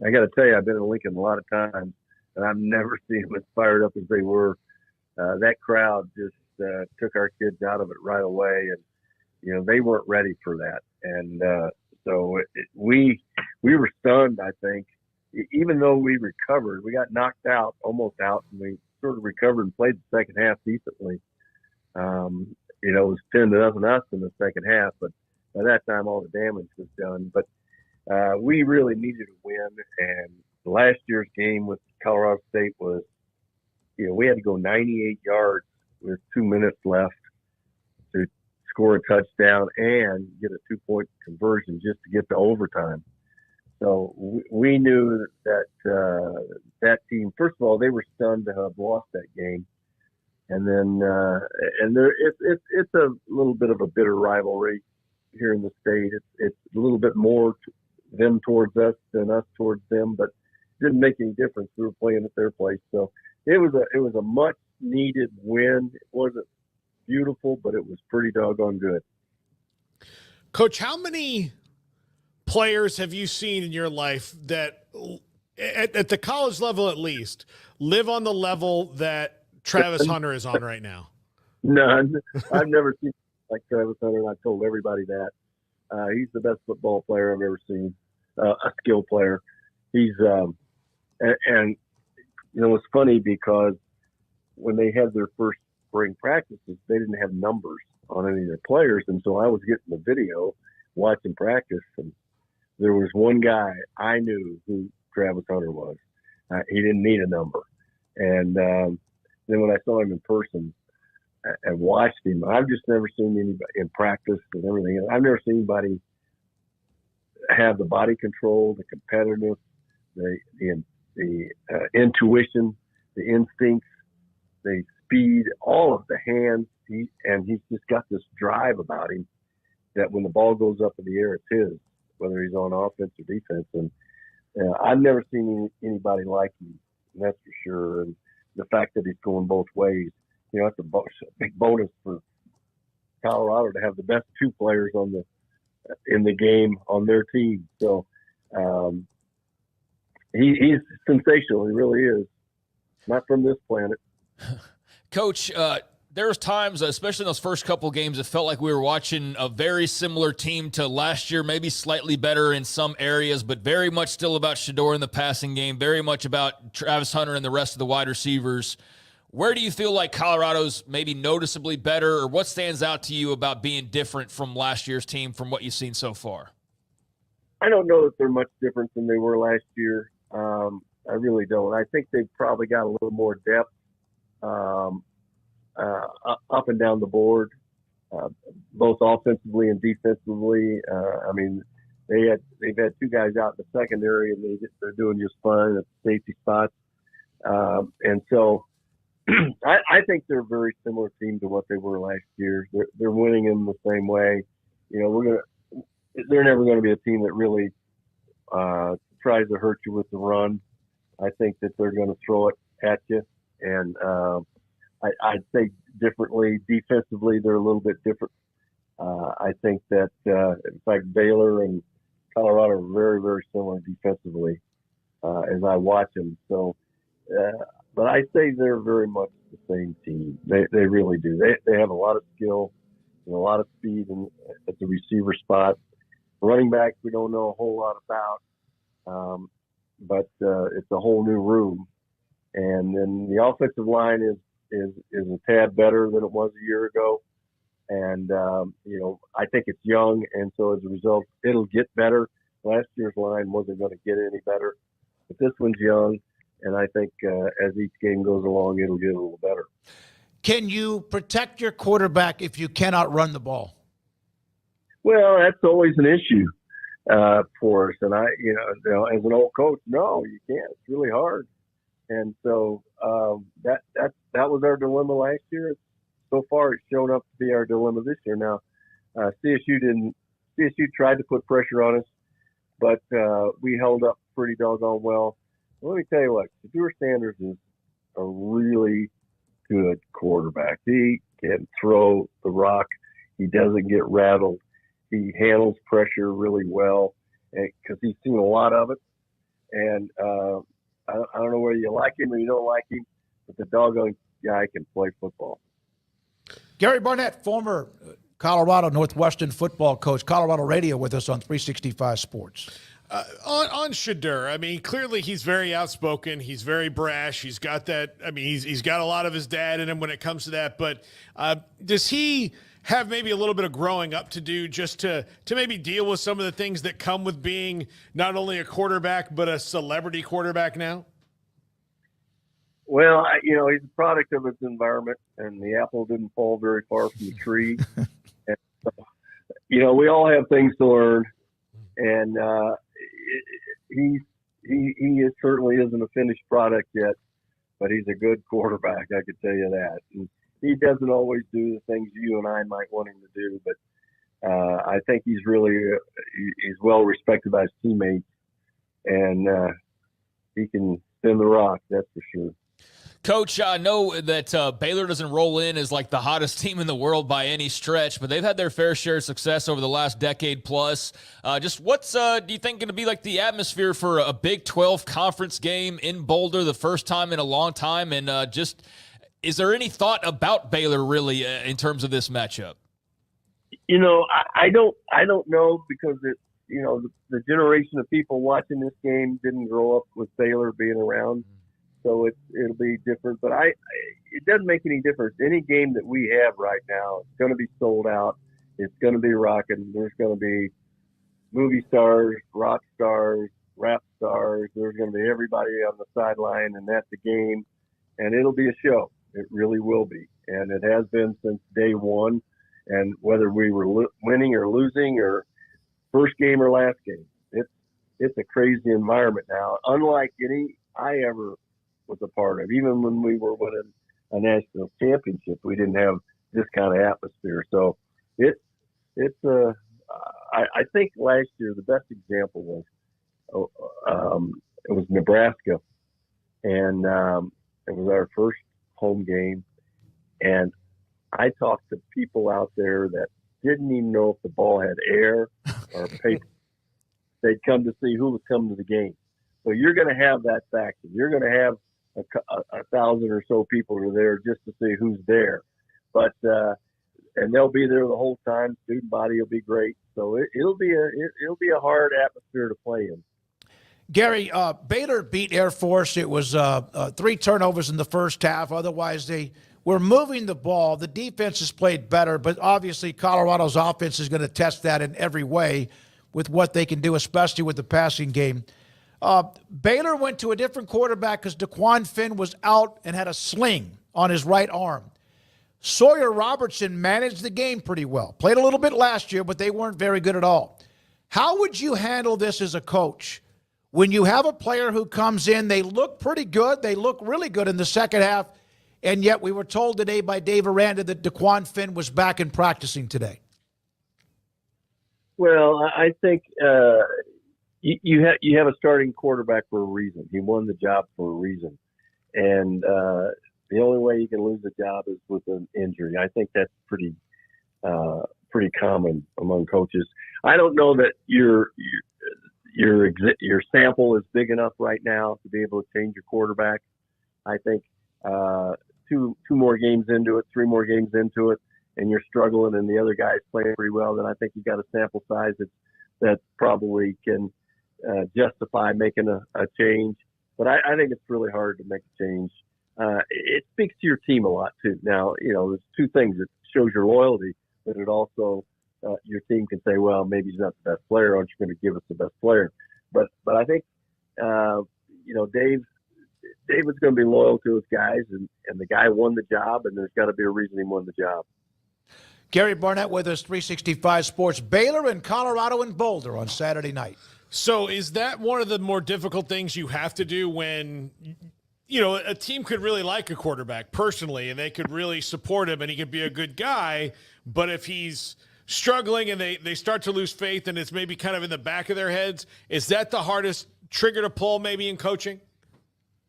I got to tell you, I've been in Lincoln a lot of times, and I've never seen them as fired up as they were. That crowd just took our kids out of it right away, and they weren't ready for that. And so we were stunned, I think. Even though we recovered, we got knocked out, almost out, and we sort of recovered and played the second half decently. It was 10-0 us in the second half, but by that time all the damage was done. But we really needed a win, and last year's game with Colorado State was, we had to go 98 yards with 2 minutes left to score a touchdown and get a 2-point conversion just to get to overtime. So we knew that that team, first of all, they were stunned to have lost that game. And then, it's a little bit of a bitter rivalry here in the state. It's a little bit more them towards us than us towards them, but it didn't make any difference. We were playing at their place. So it was a much needed win. It wasn't beautiful, but it was pretty doggone good. Coach, how many players have you seen in your life that, at the college level at least, live on the level that Travis Hunter is on right now? None. I've never seen like Travis Hunter, and I've told everybody that. He's the best football player I've ever seen, a skill player. He's it's funny because when they had their first spring practices, they didn't have numbers on any of their players, and so I was getting the video, watching practice, and there was one guy I knew who Travis Hunter was. He didn't need a number, and then when I saw him in person and watched him, I've just never seen anybody in practice and everything. I've never seen anybody have the body control, the competitiveness, the intuition, the instincts, the speed, all of the hands. He's just got this drive about him that when the ball goes up in the air, it's his, whether he's on offense or defense. And I've never seen anybody like him, that's for sure. And the fact that he's going both ways, that's a big bonus for Colorado to have the best two players in the game on their team. So he's sensational. He really is. Not from this planet. Coach, there was times, especially in those first couple games, it felt like we were watching a very similar team to last year, maybe slightly better in some areas, but very much still about Shedeur in the passing game, very much about Travis Hunter and the rest of the wide receivers. Where do you feel like Colorado's maybe noticeably better, or what stands out to you about being different from last year's team from what you've seen so far? I don't know that they're much different than they were last year. I really don't. I think they've probably got a little more depth up and down the board, both offensively and defensively. They've had two guys out in the secondary, and they're doing just fine at the safety spots. And so I think they're a very similar team to what they were last year. They're winning in the same way. They're never going to be a team that really tries to hurt you with the run. I think that they're going to throw it at you, and I'd say differently. Defensively, they're a little bit different. I think that, in fact, Baylor and Colorado are very, very similar defensively as I watch them. So, but I say they're very much the same team. They really do. They have a lot of skill and a lot of speed at the receiver spot. Running backs, we don't know a whole lot about, but it's a whole new room. And then the offensive line is a tad better than it was a year ago. And, I think it's young, and so as a result, it'll get better. Last year's line wasn't going to get any better, but this one's young, and I think as each game goes along, it'll get a little better. Can you protect your quarterback if you cannot run the ball? Well, that's always an issue for us. And I, as an old coach, no, you can't. It's really hard. And so that was our dilemma last year. So far, it's shown up to be our dilemma this year. Now, CSU tried to put pressure on us, but we held up pretty doggone well. Let me tell you what, Shedeur Sanders is a really good quarterback. He can throw the rock. He doesn't get rattled. He handles pressure really well because he's seen a lot of it. And I don't know whether you like him or you don't like him, but the doggone guy can play football. Gary Barnett, former Colorado Northwestern football coach, Colorado Radio with us on 365 Sports. On Shedeur, I mean, clearly he's very outspoken. He's very brash. He's got that. I mean, he's got a lot of his dad in him when it comes to that. But does he have maybe a little bit of growing up to do just to maybe deal with some of the things that come with being not only a quarterback but a celebrity quarterback now? Well, he's a product of his environment, and the apple didn't fall very far from the tree. And so, we all have things to learn, and he certainly isn't a finished product yet, but he's a good quarterback, I can tell you that. And he doesn't always do the things you and I might want him to do, but I think he's well respected by his teammates, and he can spin the rock, that's for sure. Coach, I know that Baylor doesn't roll in as like the hottest team in the world by any stretch, but they've had their fair share of success over the last decade plus. Just what's do you think going to be like the atmosphere for a Big 12 conference game in Boulder, the first time in a long time? And is there any thought about Baylor really in terms of this matchup? I don't know because the generation of people watching this game didn't grow up with Baylor being around. So it'll be different, but it doesn't make any difference. Any game that we have right now, it's going to be sold out. It's going to be rocking. There's going to be movie stars, rock stars, rap stars. There's going to be everybody on the sideline, and that's the game. And it'll be a show. It really will be, and it has been since day one. And whether we were winning or losing, or first game or last game, it's a crazy environment now, unlike any I ever was a part of. Even when we were winning a national championship, we didn't have this kind of atmosphere. So I think last year the best example was it was Nebraska, and it was our first home game, and I talked to people out there that didn't even know if the ball had air or paper. They'd come to see who was coming to the game. So you're going to have that factor. You're going to have a 1,000 or so people are there just to see who's there, but and they'll be there the whole time. Student body will be great, so it'll be a hard atmosphere to play in. Gary, Baylor beat Air Force. It was 3 turnovers in the first half. Otherwise, they were moving the ball. The defense has played better, but obviously Colorado's offense is going to test that in every way with what they can do, especially with the passing game. Baylor went to a different quarterback because Daquan Finn was out and had a sling on his right arm. Sawyer Robertson managed the game pretty well. Played a little bit last year, but they weren't very good at all. How would you handle this as a coach when you have a player who comes in, they look pretty good, they look really good in the second half, and yet we were told today by Dave Aranda that Daquan Finn was back and practicing today? Well, I think you have a starting quarterback for a reason. He won the job for a reason. And the only way you can lose a job is with an injury. I think that's pretty common among coaches. I don't know that your sample is big enough right now to be able to change your quarterback. I think two more games into it, 3 more games into it, and you're struggling, and the other guy's playing pretty well, then I think you got a sample size that probably can justify making a change. But I think it's really hard to make a change. It speaks to your team a lot too. Now, there's 2 things. It shows your loyalty, but it also your team can say, well, maybe he's not the best player. Aren't you going to give us the best player? But I think David's going to be loyal to his guys, and the guy won the job, and there's got to be a reason he won the job. Gary Barnett with us, 365 Sports. Baylor and Colorado and Boulder on Saturday night. So is that one of the more difficult things you have to do when, a team could really like a quarterback personally, and they could really support him, and he could be a good guy, but if he's struggling and they start to lose faith and it's maybe kind of in the back of their heads, is that the hardest trigger to pull maybe in coaching?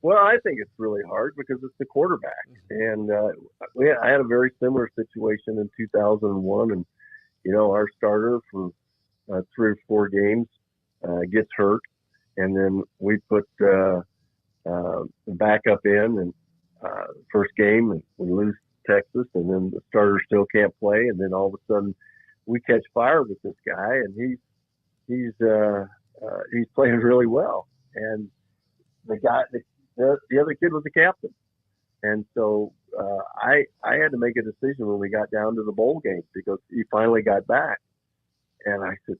Well, I think it's really hard because it's the quarterback. And I had a very similar situation in 2001. And, our starter for 3 or 4 games gets hurt. And then we put the backup in, and first game, and we lose Texas. And then the starter still can't play. And then all of a sudden we catch fire with this guy, and he's playing really well. And the other kid was the captain. And so I had to make a decision when we got down to the bowl game because he finally got back. And I said,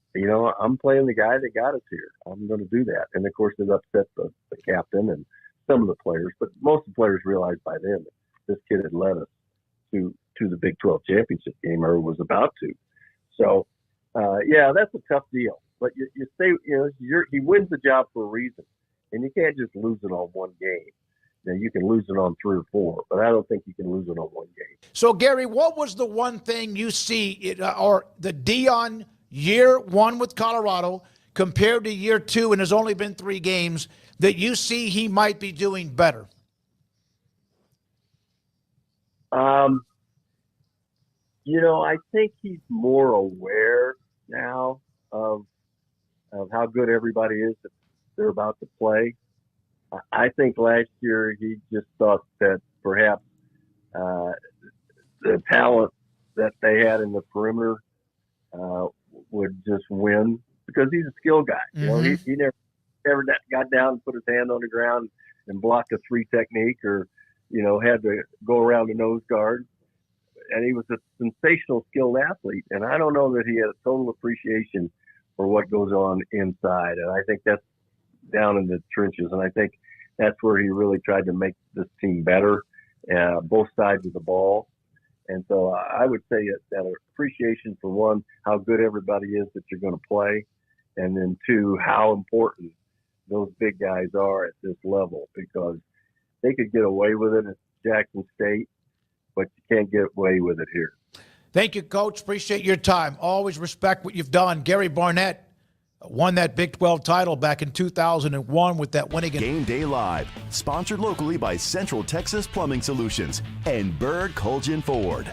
I'm playing the guy that got us here. I'm going to do that. And, of course, it upset the captain and some of the players. But most of the players realized by then that this kid had led us to the Big 12 championship game, or was about to. So, that's a tough deal. But you stay, he wins the job for a reason. And you can't just lose it on one game. Now, you can lose it on 3 or 4, but I don't think you can lose it on one game. So, Gary, what was the one thing you see, or the Deion year 1 with Colorado compared to year 2, and there's only been 3 games, that you see he might be doing better? I think he's more aware now of how good everybody is that they're about to play. I think last year he just thought that perhaps the talent that they had in the perimeter would just win because he's a skill guy. He never got down and put his hand on the ground and blocked a 3 technique, or had to go around the nose guard. And he was a sensational skilled athlete, and I don't know that he had a total appreciation for what goes on inside. And I think that's down in the trenches, and I think that's where he really tried to make this team better, both sides of the ball. And so I would say that appreciation for, 1, how good everybody is that you're going to play, and then 2, how important those big guys are at this level, because they could get away with it at Jackson State, but you can't get away with it here. Thank you, Coach. Appreciate your time. Always respect what you've done. Gary Barnett won that Big 12 title back in 2001 with that win against Game Day Live, sponsored locally by Central Texas Plumbing Solutions and Bird Colgin Ford.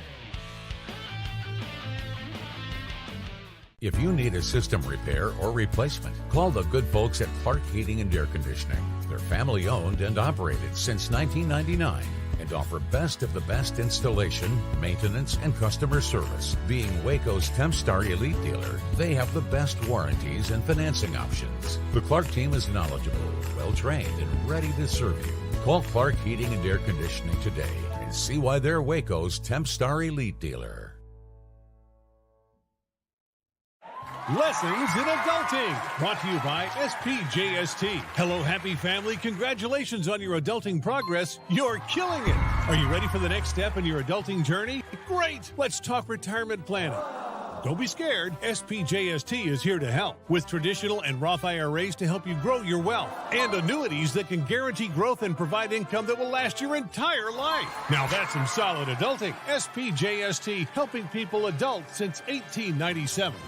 If you need a system repair or replacement, call the good folks at Clark Heating and Air Conditioning. They're family owned and operated since 1999 and offer best of the best installation, maintenance, and customer service. Being Waco's Tempstar Elite dealer, they have the best warranties and financing options. The Clark team is knowledgeable, well-trained, and ready to serve you. Call Clark Heating and Air Conditioning today and see why they're Waco's Tempstar Elite dealer. Lessons in Adulting, brought to you by SPJST. Hello, happy family. Congratulations on your adulting progress. You're killing it. Are you ready for the next step in your adulting journey? Great. Let's talk retirement planning. Don't be scared. SPJST is here to help with traditional and Roth IRAs to help you grow your wealth, and annuities that can guarantee growth and provide income that will last your entire life. Now that's some solid adulting. SPJST, helping people adult since 1897.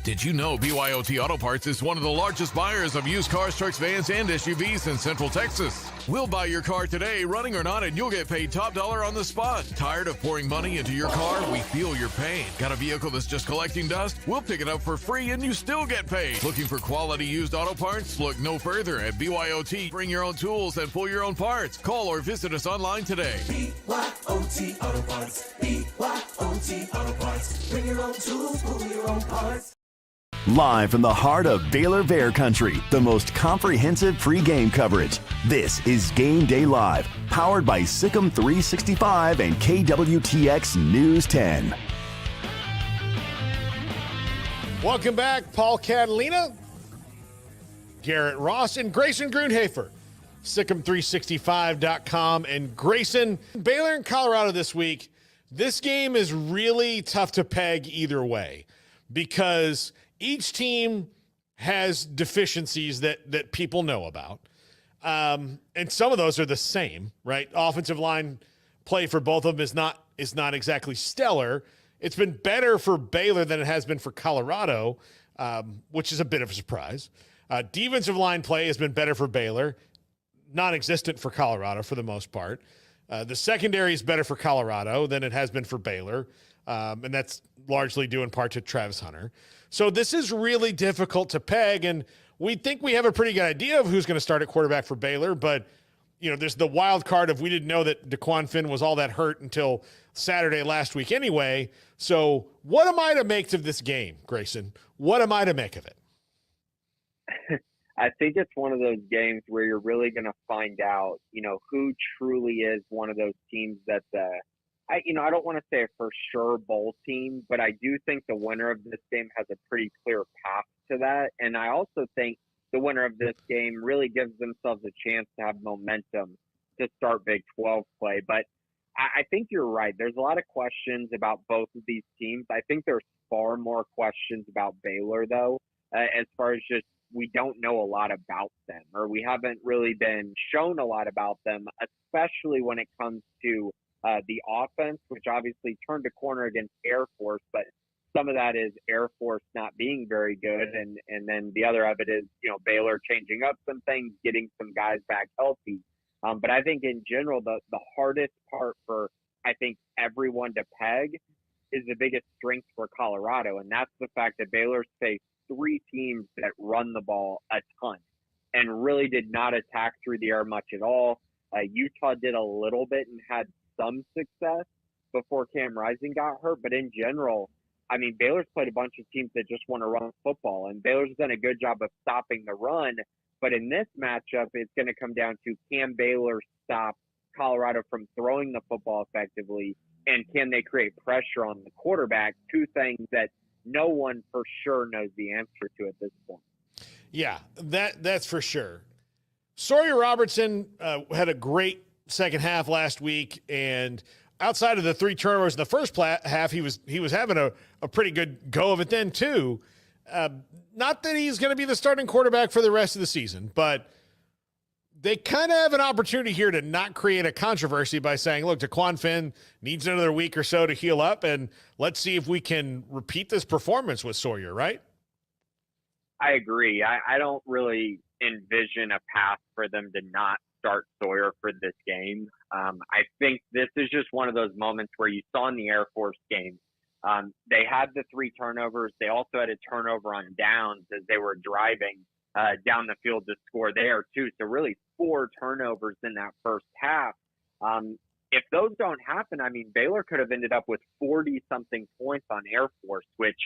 Did you know BYOT Auto Parts is one of the largest buyers of used cars, trucks, vans, and SUVs in Central Texas? We'll buy your car today, running or not, and you'll get paid top dollar on the spot. Tired of pouring money into your car? We feel your pain. Got a vehicle that's just collecting dust? We'll pick it up for free and you still get paid. Looking for quality used auto parts? Look no further at BYOT. Bring your own tools and pull your own parts. Call or visit us online today. BYOT Auto Parts. BYOT Auto Parts. Bring your own tools, pull your own parts. Live from the heart of Baylor Bear Country, the most comprehensive pregame coverage. This is Game Day Live, powered by Sikkim 365 and KWTX News 10. Welcome back, Paul Catalina, Garrett Ross, and Grayson Grunhafer. Sikkim365.com. And Grayson, Baylor and Colorado this week. This game is really tough to peg either way because each team has deficiencies that people know about. And some of those are the same, right? Offensive line play for both of them is not exactly stellar. It's been better for Baylor than it has been for Colorado, which is a bit of a surprise. Defensive line play has been better for Baylor, non-existent for Colorado for the most part. The secondary is better for Colorado than it has been for Baylor, and that's largely due in part to Travis Hunter. So this is really difficult to peg, and we think we have a pretty good idea of who's going to start at quarterback for Baylor, but there's the wild card of we didn't know that DeQuan Finn was all that hurt until Saturday last week anyway. So what am I to make of this game, Grayson? What am I to make of it? I think it's one of those games where you're really going to find out, who truly is one of those teams that's I don't want to say a for sure bowl team, but I do think the winner of this game has a pretty clear path to that. And I also think the winner of this game really gives themselves a chance to have momentum to start Big 12 play. But I think you're right. There's a lot of questions about both of these teams. I think there's far more questions about Baylor, though, as far as just we don't know a lot about them, or we haven't really been shown a lot about them, especially when it comes to the offense, which obviously turned a corner against Air Force, but some of that is Air Force not being very good. And then the other of it is, Baylor changing up some things, getting some guys back healthy. But I think in general, the hardest part for, I think, everyone to peg is the biggest strength for Colorado. And that's the fact that Baylor's faced three teams that run the ball a ton and really did not attack through the air much at all. Utah did a little bit and had some success before Cam Rising got hurt. But in general, I mean, Baylor's played a bunch of teams that just want to run football, and Baylor's done a good job of stopping the run. But in this matchup, it's going to come down to, can Baylor stop Colorado from throwing the football effectively, and can they create pressure on the quarterback? Two things that no one for sure knows the answer to at this point. Yeah, that's for sure. Sawyer Robertson had a great second half last week, and outside of the three turnovers in the first half, he was having a pretty good go of it then too. Not that he's going to be the starting quarterback for the rest of the season, but they kind of have an opportunity here to not create a controversy by saying, look, DeQuan Finn needs another week or so to heal up, and let's see if we can repeat this performance with Sawyer, right? I agree. I don't really envision a path for them to not start Sawyer for this game. I think this is just one of those moments where you saw in the Air Force game, they had the three turnovers. They also had a turnover on downs as they were driving down the field to score there too. So really 4 turnovers in that first half. If those don't happen, I mean, Baylor could have ended up with 40-something points on Air Force, which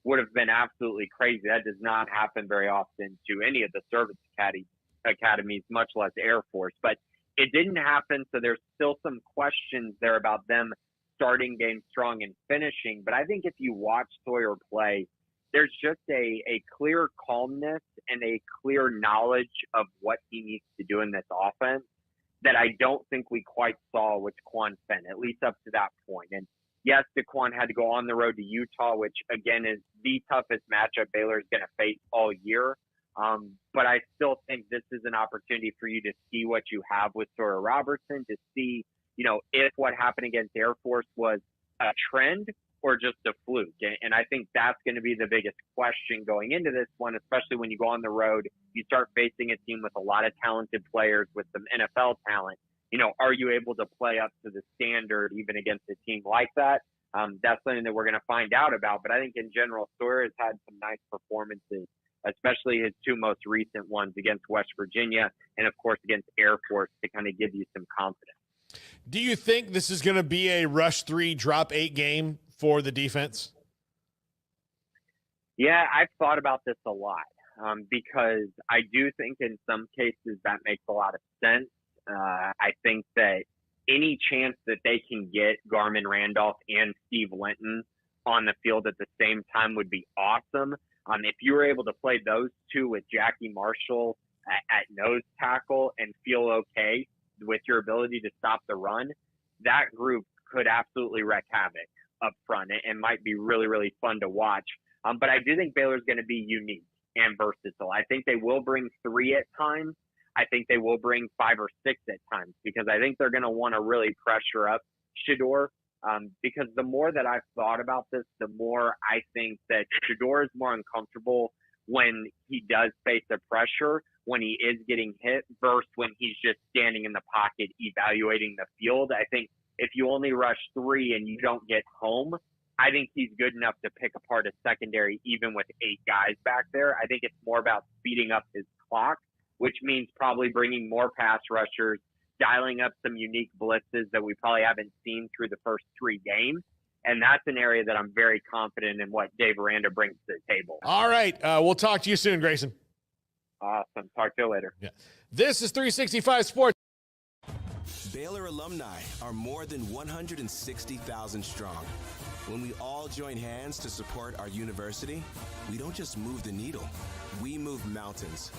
would have been absolutely crazy. That does not happen very often to any of the service academies, much less Air Force. But it didn't happen, so there's still some questions there about them starting games strong and finishing. But I think if you watch Sawyer play, there's just a clear calmness and a clear knowledge of what he needs to do in this offense that I don't think we quite saw with DeQuan Finn, at least up to that point. And yes, DeQuan had to go on the road to Utah, which again is the toughest matchup Baylor is going to face all year. But I still think this is an opportunity for you to see what you have with Sawyer Robertson, to see, if what happened against Air Force was a trend or just a fluke? And I think that's going to be the biggest question going into this one, especially when you go on the road. You start facing a team with a lot of talented players with some NFL talent. Are you able to play up to the standard even against a team like that? That's something that we're going to find out about. But I think in general, Sawyer has had some nice performances, especially his two most recent ones against West Virginia and, of course, against Air Force to kind of give you some confidence. Do you think this is going to be a rush 3, drop 8 game for the defense? Yeah, I've thought about this a lot because I do think in some cases that makes a lot of sense. I think that any chance that they can get Garmin Randolph and Steve Linton on the field at the same time would be awesome. If you were able to play those two with Jackie Marshall at nose tackle and feel okay with your ability to stop the run, that group could absolutely wreak havoc up front and might be really, really fun to watch. But I do think Baylor's going to be unique and versatile. I think they will bring 3 at times. I think they will bring 5 or 6 at times because I think they're going to want to really pressure up Shedeur. Because the more that I've thought about this, the more I think that Shedeur is more uncomfortable when he does face the pressure, when he is getting hit, versus when he's just standing in the pocket evaluating the field. I think if you only rush 3 and you don't get home, I think he's good enough to pick apart a secondary even with 8 guys back there. I think it's more about speeding up his clock, which means probably bringing more pass rushers, dialing up some unique blitzes that we probably haven't seen through the first 3 games. And that's an area that I'm very confident in what Dave Aranda brings to the table. All right. We'll talk to you soon, Grayson. Awesome. Talk to you later. Yeah. This is 365 Sports. Baylor alumni are more than 160,000 strong. When we all join hands to support our university, we don't just move the needle, we move mountains.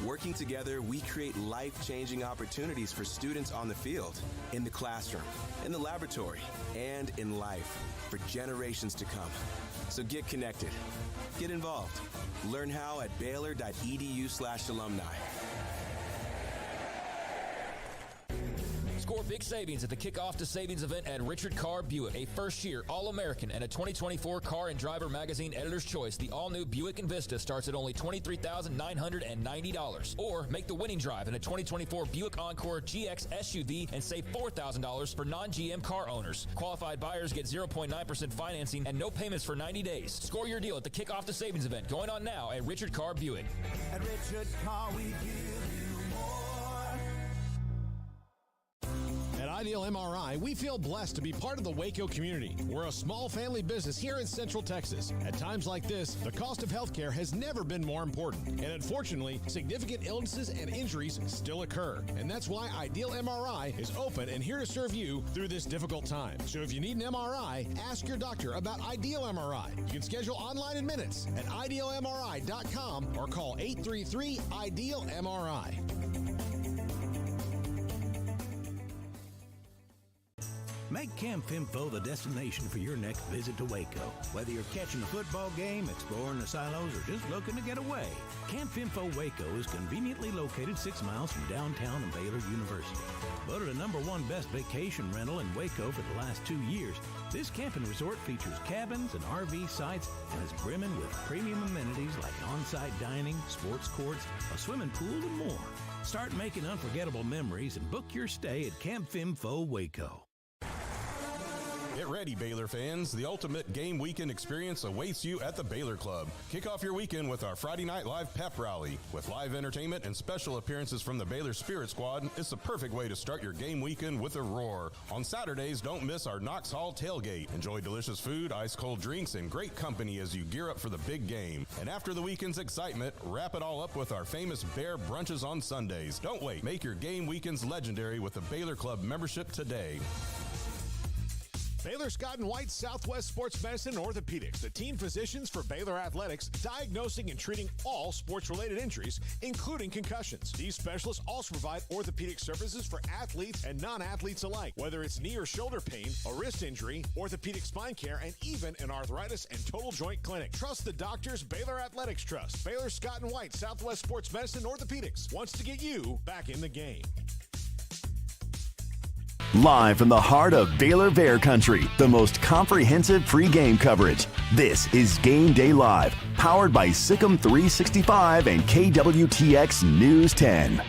Working together, we create life-changing opportunities for students on the field, in the classroom, in the laboratory, and in life for generations to come. So get connected, get involved. Learn how at baylor.edu/alumni. Score big savings at the Kickoff to Savings event at Richard Carr Buick, a first-year All-American and a 2024 Car and Driver Magazine Editor's Choice. The all-new Buick Envista starts at only $23,990. Or make the winning drive in a 2024 Buick Encore GX SUV and save $4,000 for non-GM car owners. Qualified buyers get 0.9% financing and no payments for 90 days. Score your deal at the Kickoff to Savings event going on now at Richard Carr Buick. At Richard Carr, we give you more. At Ideal MRI, we feel blessed to be part of the Waco community. We're a small family business here in Central Texas. At times like this, the cost of healthcare has never been more important. And unfortunately, significant illnesses and injuries still occur. And that's why Ideal MRI is open and here to serve you through this difficult time. So if you need an MRI, ask your doctor about Ideal MRI. You can schedule online in minutes at idealmri.com or call 833-IDEAL-MRI. Make Camp Info the destination for your next visit to Waco. Whether you're catching a football game, exploring the silos, or just looking to get away, Camp Info Waco is conveniently located 6 miles from downtown and Baylor University. Voted a #1 best vacation rental in Waco for the last 2 years, this camping resort features cabins and RV sites and is brimming with premium amenities like on-site dining, sports courts, a swimming pool, and more. Start making unforgettable memories and book your stay at Camp Info Waco. Get ready, Baylor fans. The ultimate game weekend experience awaits you at the Baylor Club. Kick off your weekend with our Friday Night Live pep rally. With live entertainment and special appearances from the Baylor Spirit Squad, it's the perfect way to start your game weekend with a roar. On Saturdays, don't miss our Knox Hall tailgate. Enjoy delicious food, ice-cold drinks, and great company as you gear up for the big game. And after the weekend's excitement, wrap it all up with our famous Bear brunches on Sundays. Don't wait. Make your game weekends legendary with a Baylor Club membership today. Baylor Scott & White Southwest Sports Medicine and Orthopedics, the team physicians for Baylor Athletics, diagnosing and treating all sports-related injuries, including concussions. These specialists also provide orthopedic services for athletes and non-athletes alike, whether it's knee or shoulder pain, a wrist injury, orthopedic spine care, and even an arthritis and total joint clinic. Trust the doctors Baylor Athletics trust. Baylor Scott & White Southwest Sports Medicine and Orthopedics wants to get you back in the game. Live from the heart of Baylor Bear Country, the most comprehensive pregame coverage. This is Game Day Live, powered by Sikkim 365 and KWTX News 10.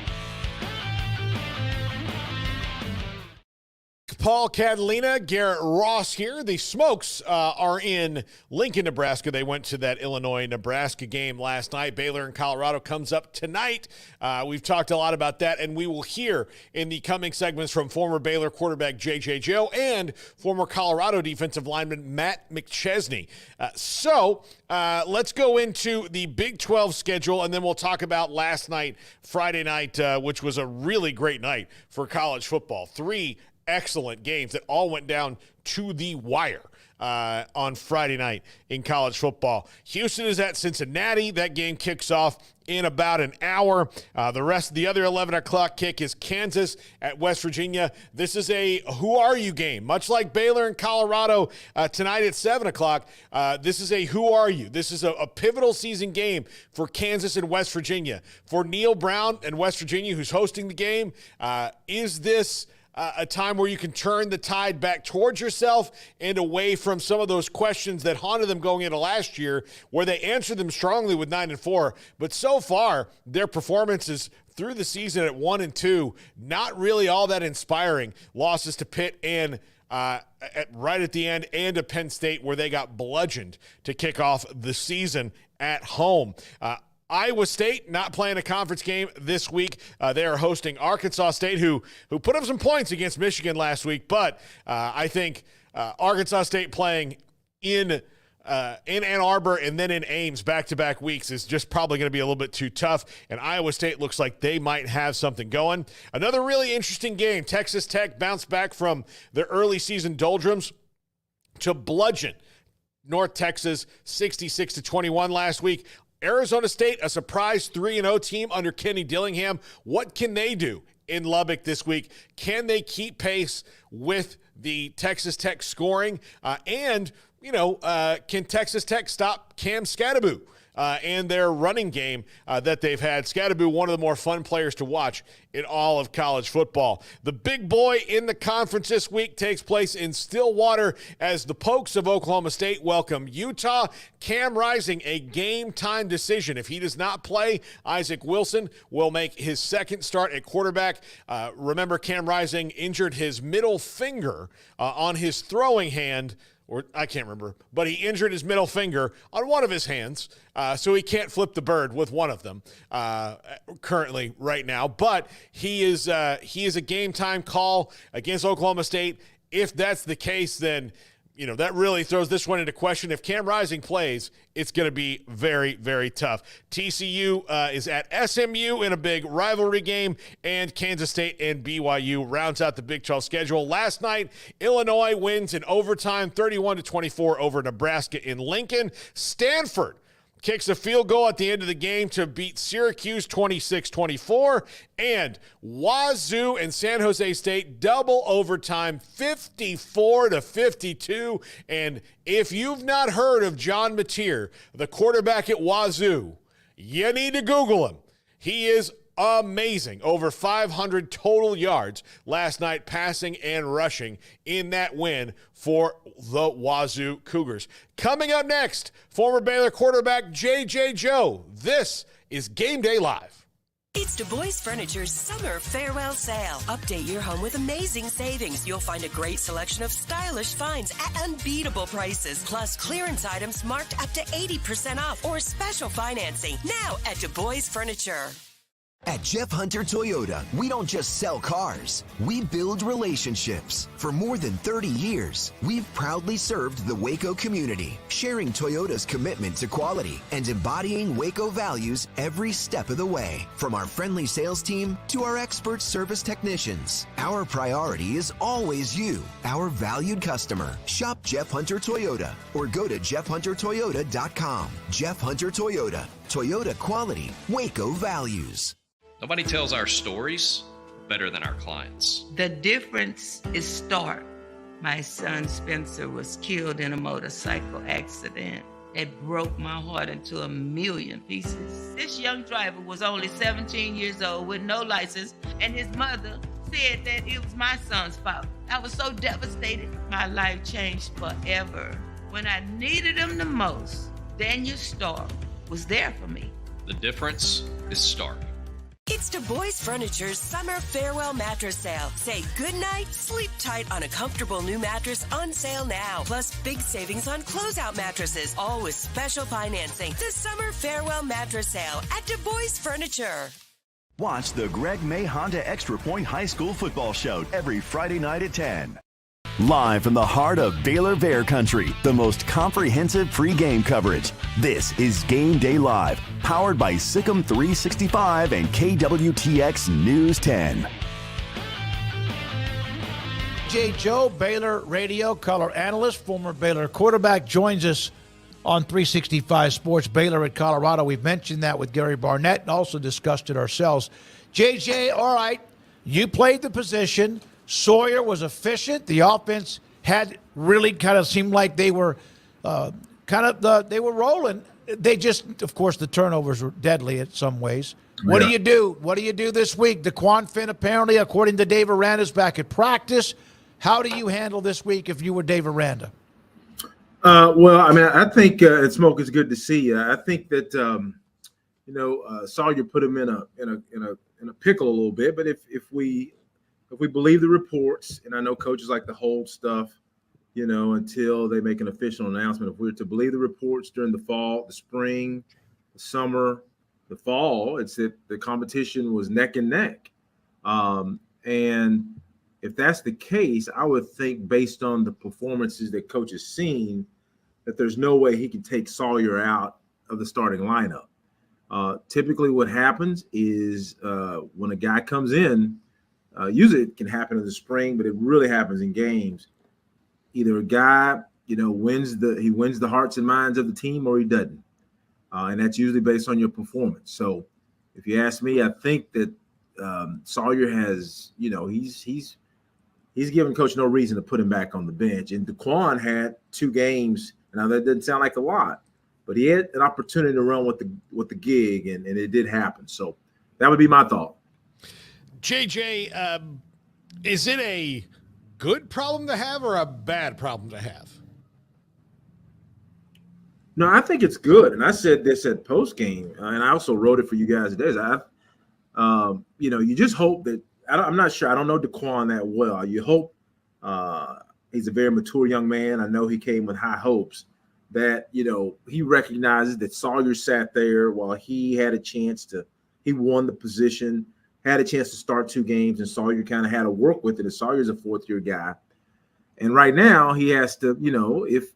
Paul, Catalina, Garrett, Ross here. The Smokes are in Lincoln, Nebraska. They went to that Illinois-Nebraska game last night. Baylor and Colorado comes up tonight. We've talked a lot about that, and we will hear in the coming segments from former Baylor quarterback J.J. Joe and former Colorado defensive lineman Matt Mzn. So let's go into the Big 12 schedule, and then we'll talk about last night, Friday night, which was a really great night for college football. 3 excellent games that all went down to the wire on Friday night in college football. Houston is at Cincinnati. That game kicks off in about an hour. The other 11 o'clock kick is Kansas at West Virginia. This is a who are you game, much like Baylor and Colorado tonight at 7 o'clock. This is a who are you. This is a pivotal season game for Kansas and West Virginia. For Neil Brown and West Virginia, who's hosting the game, is this a time where you can turn the tide back towards yourself and away from some of those questions that haunted them going into last year, where they answered them strongly with 9-4. But so far, their performances through the season at 1-2, not really all that inspiring. Losses to Pitt and right at the end, and to Penn State, where they got bludgeoned to kick off the season at home. Iowa State not playing a conference game this week. They are hosting Arkansas State, who put up some points against Michigan last week. But I think Arkansas State playing in Ann Arbor and then in Ames back-to-back weeks is just probably going to be a little bit too tough. And Iowa State looks like they might have something going. Another really interesting game. Texas Tech bounced back from their early season doldrums to bludgeon North Texas 66-21 last week. Arizona State, a surprise 3-0 team under Kenny Dillingham. What can they do in Lubbock this week? Can they keep pace with the Texas Tech scoring? Can Texas Tech stop Cam Scatteraboo and their running game that they've had? Scatteraboo, one of the more fun players to watch in all of college football. The big boy in the conference this week takes place in Stillwater as the Pokes of Oklahoma State welcome Utah. Cam Rising, a game-time decision. If he does not play, Isaac Wilson will make his second start at quarterback. Remember, Cam Rising injured his middle finger on his throwing hand, or I can't remember, but he injured his middle finger on one of his hands, so he can't flip the bird with one of them currently right now. But he is a game-time call against Oklahoma State. If that's the case, then that really throws this one into question. If Cam Rising plays, it's going to be very, very tough. TCU is at SMU in a big rivalry game, and Kansas State and BYU rounds out the Big 12 schedule. Last night, Illinois wins in overtime 31-24 over Nebraska in Lincoln. Stanford kicks a field goal at the end of the game to beat Syracuse 26-24. And Wazoo and San Jose State double overtime 54-52. And if you've not heard of John Mateer, the quarterback at Wazoo, you need to Google him. He is amazing. Over 500 total yards last night, passing and rushing in that win for the Wazoo Cougars. Coming up next, former Baylor quarterback J.J. Joe. This is Game Day Live. It's Du Bois Furniture's summer farewell sale. Update your home with amazing savings. You'll find a great selection of stylish finds at unbeatable prices, plus clearance items marked up to 80% off or special financing. Now at Du Bois Furniture. At Jeff Hunter Toyota, we don't just sell cars, we build relationships. For more than 30 years, we've proudly served the Waco community, sharing Toyota's commitment to quality and embodying Waco values every step of the way. From our friendly sales team to our expert service technicians, our priority is always you, our valued customer. Shop Jeff Hunter Toyota or go to jeffhuntertoyota.com. Jeff Hunter Toyota, Toyota quality, Waco values. Nobody tells our stories better than our clients. The difference is stark. My son Spencer was killed in a motorcycle accident. It broke my heart into a million pieces. This young driver was only 17 years old with no license, and his mother said that it was my son's fault. I was so devastated. My life changed forever. When I needed him the most, Daniel Stark was there for me. The difference is stark. It's Du Bois Furniture's summer farewell mattress sale. Say goodnight, sleep tight on a comfortable new mattress on sale now. Plus big savings on closeout mattresses, all with special financing. The summer farewell mattress sale at Du Bois Furniture. Watch the Greg May Honda Extra Point High School Football Show every Friday night at 10. Live from the heart of Baylor Bear Country, the most comprehensive pre-game coverage. This is Game Day Live, powered by Sikkim 365 and KWTX News 10. J. Joe, Baylor radio color analyst, former Baylor quarterback, joins us on 365 Sports, Baylor at Colorado. We've mentioned that with Gary Barnett and also discussed it ourselves. JJ, all right, you played the position. Sawyer was efficient. The offense had really kind of seemed like they were they were rolling. They just, of course, the turnovers were deadly in some ways. What do you do? What do you do this week? DeQuan Finn, apparently, according to Dave Aranda, is back at practice. How do you handle this week if you were Dave Aranda? Well, I mean, I think and Smoke, is good to see you. I think that Sawyer put him in a pickle a little bit. But if we believe the reports, and I know coaches like to hold stuff, until they make an official announcement. If we're to believe the reports during the fall, the spring, the summer, the fall, it's that the competition was neck and neck. And if that's the case, I would think based on the performances that coach has seen, that there's no way he can take Sawyer out of the starting lineup. Typically what happens is when a guy comes in, usually it can happen in the spring, but it really happens in games. Either a guy, wins the hearts and minds of the team, or he doesn't. And that's usually based on your performance. So if you ask me, I think that Sawyer has, he's given coach no reason to put him back on the bench. And DeQuan had 2 games. Now that doesn't sound like a lot, but he had an opportunity to run with the gig, and it did happen. So that would be my thought. JJ, is it a good problem to have or a bad problem to have? No, I think it's good. And I said this at post game, and I also wrote it for you guys today. You just hope that I'm not sure. I don't know DeQuan that well. You hope he's a very mature young man. I know he came with high hopes that, he recognizes that Sawyer sat there while he had a chance he won the position, had a chance to start 2 games, and Sawyer kind of had to work with it. And Sawyer's a 4th-year guy. And right now he has to,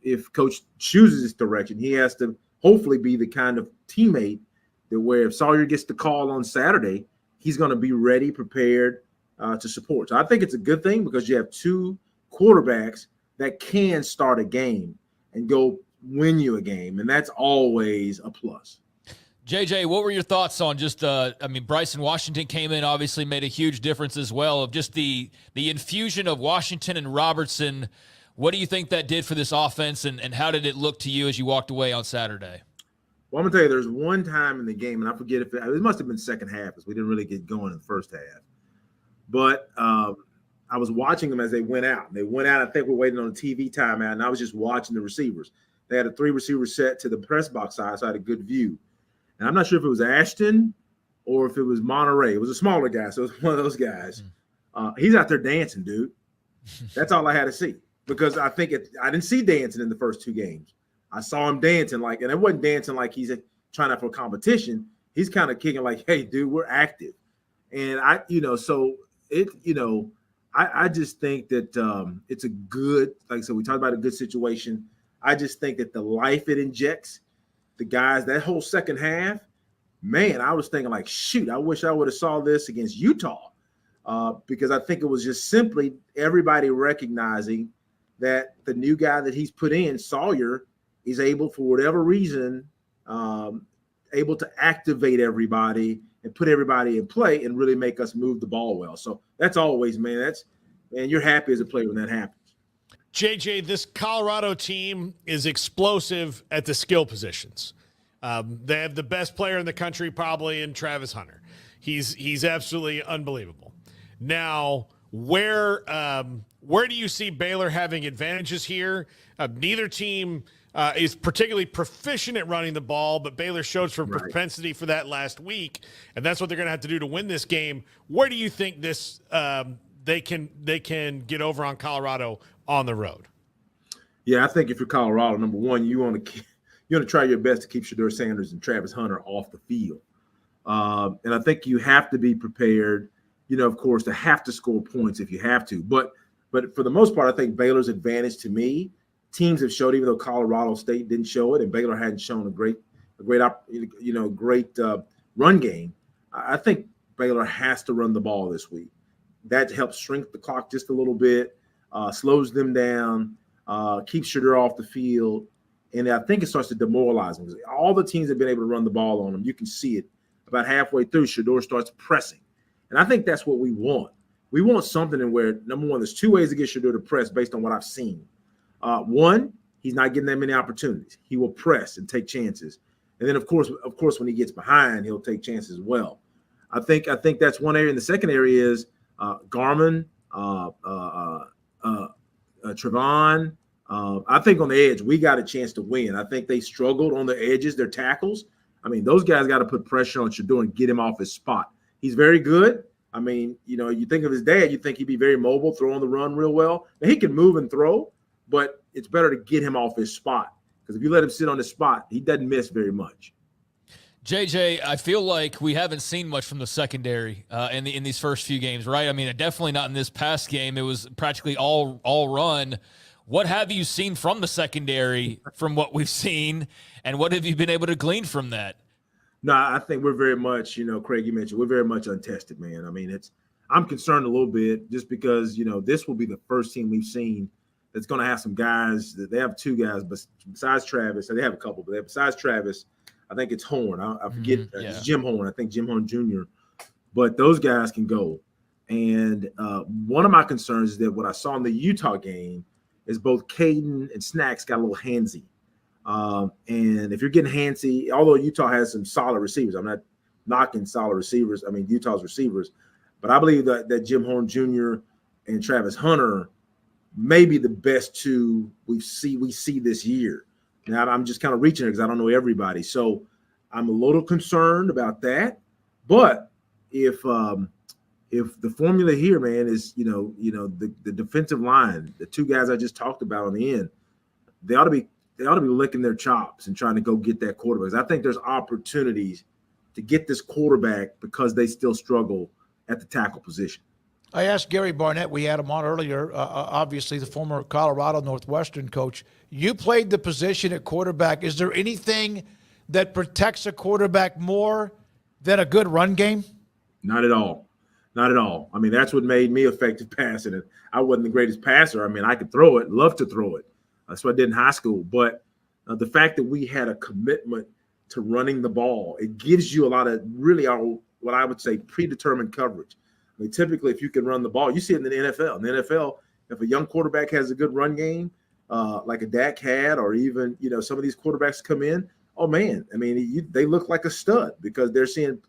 if coach chooses this direction, he has to hopefully be the kind of teammate that where if Sawyer gets the call on Saturday, he's going to be ready, prepared to support. So I think it's a good thing because you have 2 quarterbacks that can start a game and go win you a game. And that's always a plus. JJ, what were your thoughts on just, Bryson Washington came in, obviously made a huge difference as well, of just the infusion of Washington and Robertson. What do you think that did for this offense, and how did it look to you as you walked away on Saturday? Well, I'm going to tell you, there's one time in the game, and I forget if it must have been second half because we didn't really get going in the first half. But I was watching them as they went out. They went out, I think we're waiting on a TV timeout, and I was just watching the receivers. They had a 3-receiver set to the press box side, so I had a good view. And I'm not sure if it was Ashton or if it was Monterey. It was a smaller guy, so it was one of those guys. He's out there dancing, dude. That's all I had to see because I didn't see dancing in the first 2 games. I saw him dancing and it wasn't dancing like he's trying out for competition. He's kind of kicking like, hey, dude, we're active. And I just think that it's a good, like I said, we talked about a good situation. I just think that the life it injects, the guys, that whole second half, man, I was thinking like, shoot, I wish I would have saw this against Utah because I think it was just simply everybody recognizing that the new guy that he's put in, Sawyer, is able, for whatever reason, able to activate everybody and put everybody in play and really make us move the ball well. So that's always, man, you're happy as a player when that happens. JJ, this Colorado team is explosive at the skill positions. They have the best player in the country probably in Travis Hunter. He's absolutely unbelievable. Now, where do you see Baylor having advantages here? Neither team is particularly proficient at running the ball, but Baylor showed some propensity for that last week, and that's what they're going to have to do to win this game. Where do you think this they can get over on Colorado on the road? Yeah, I think if you're Colorado, number one, you want to try your best to keep Shedeur Sanders and Travis Hunter off the field, and I think you have to be prepared. Of course, to have to score points if you have to, but for the most part, I think Baylor's advantage to me. Teams have showed, even though Colorado State didn't show it, and Baylor hadn't shown a great run game. I think Baylor has to run the ball this week. That helps shrink the clock just a little bit, slows them down, keeps Shedeur off the field, and I think it starts to demoralize them. All the teams have been able to run the ball on them. You can see it about halfway through. Shedeur starts pressing, and I think that's what we want. We want something in where, number one, there's two ways to get Shedeur to press based on what I've seen. One, he's not getting that many opportunities. He will press and take chances. And then, of course, when he gets behind, he'll take chances as well. I think that's one area. And the second area is Garmin, Trevon. I think on the edge, we got a chance to win. I think they struggled on the edges, their tackles. I mean, those guys got to put pressure on Shedeur and get him off his spot. He's very good. I mean, you think of his dad, you think he'd be very mobile, throw on the run real well. And he can move and throw, but it's better to get him off his spot, because if you let him sit on his spot, he doesn't miss very much. JJ, I feel like we haven't seen much from the secondary in these first few games, right? I mean, definitely not in this past game. It was practically all run. What have you seen from the secondary from what we've seen, and what have you been able to glean from that? No, I think we're very much, Craig, you mentioned, we're very much untested, man. I mean, I'm concerned a little bit just because, this will be the first team we've seen that's going to have some guys. They have two guys, but besides Travis, they have a couple, but besides Travis, I think it's Horn. I forget. It's Jim Horn. I think Jim Horn Jr. But those guys can go. And one of my concerns is that what I saw in the Utah game is both Caden and Snacks got a little handsy. And if you're getting handsy, although Utah has some solid receivers, I'm not knocking solid receivers. I mean, Utah's receivers. But I believe that Jim Horn Jr. and Travis Hunter may be the best two we see this year. Now, I'm just kind of reaching it because I don't know everybody. So I'm a little concerned about that. But if the formula here, man, is, the defensive line, the two guys I just talked about on the end, they ought to be licking their chops and trying to go get that quarterback. I think there's opportunities to get this quarterback because they still struggle at the tackle position. I asked Gary Barnett, we had him on earlier, obviously the former Colorado Northwestern coach. You played the position at quarterback. Is there anything that protects a quarterback more than a good run game? Not at all. Not at all. I mean, that's what made me effective passing it. I wasn't the greatest passer. I mean, I could throw it, love to throw it. That's what I did in high school. But the fact that we had a commitment to running the ball, it gives you a lot of really what I would say predetermined coverage. I mean, typically, if you can run the ball, you see it in the NFL. In the NFL, if a young quarterback has a good run game, like a Dak had, or even, some of these quarterbacks come in, oh, man, I mean, they look like a stud because they're seeing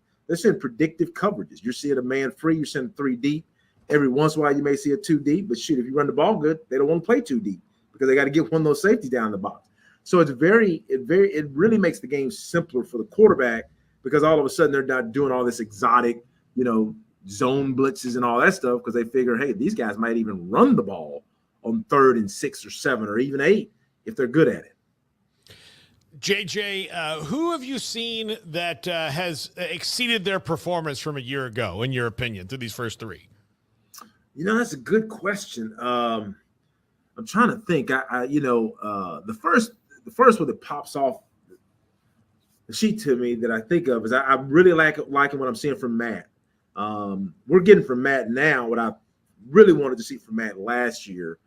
predictive coverages. You're seeing a man free, you're seeing 3 deep. Every once in a while, you may see a 2 deep, but shoot, if you run the ball good, they don't want to play 2 deep because they got to get one of those safeties down in the box. So it really makes the game simpler for the quarterback because all of a sudden they're not doing all this exotic, zone blitzes and all that stuff because they figure, hey, these guys might even run the ball on 3rd and 6 or 7 or even 8 if they're good at it. JJ, who have you seen that has exceeded their performance from a year ago, in your opinion, through these first 3? That's a good question. I'm trying to think. The first one that pops off the sheet to me that I think of is I really liking what I'm seeing from Matt. We're getting from Matt now what I really wanted to see from Matt last year.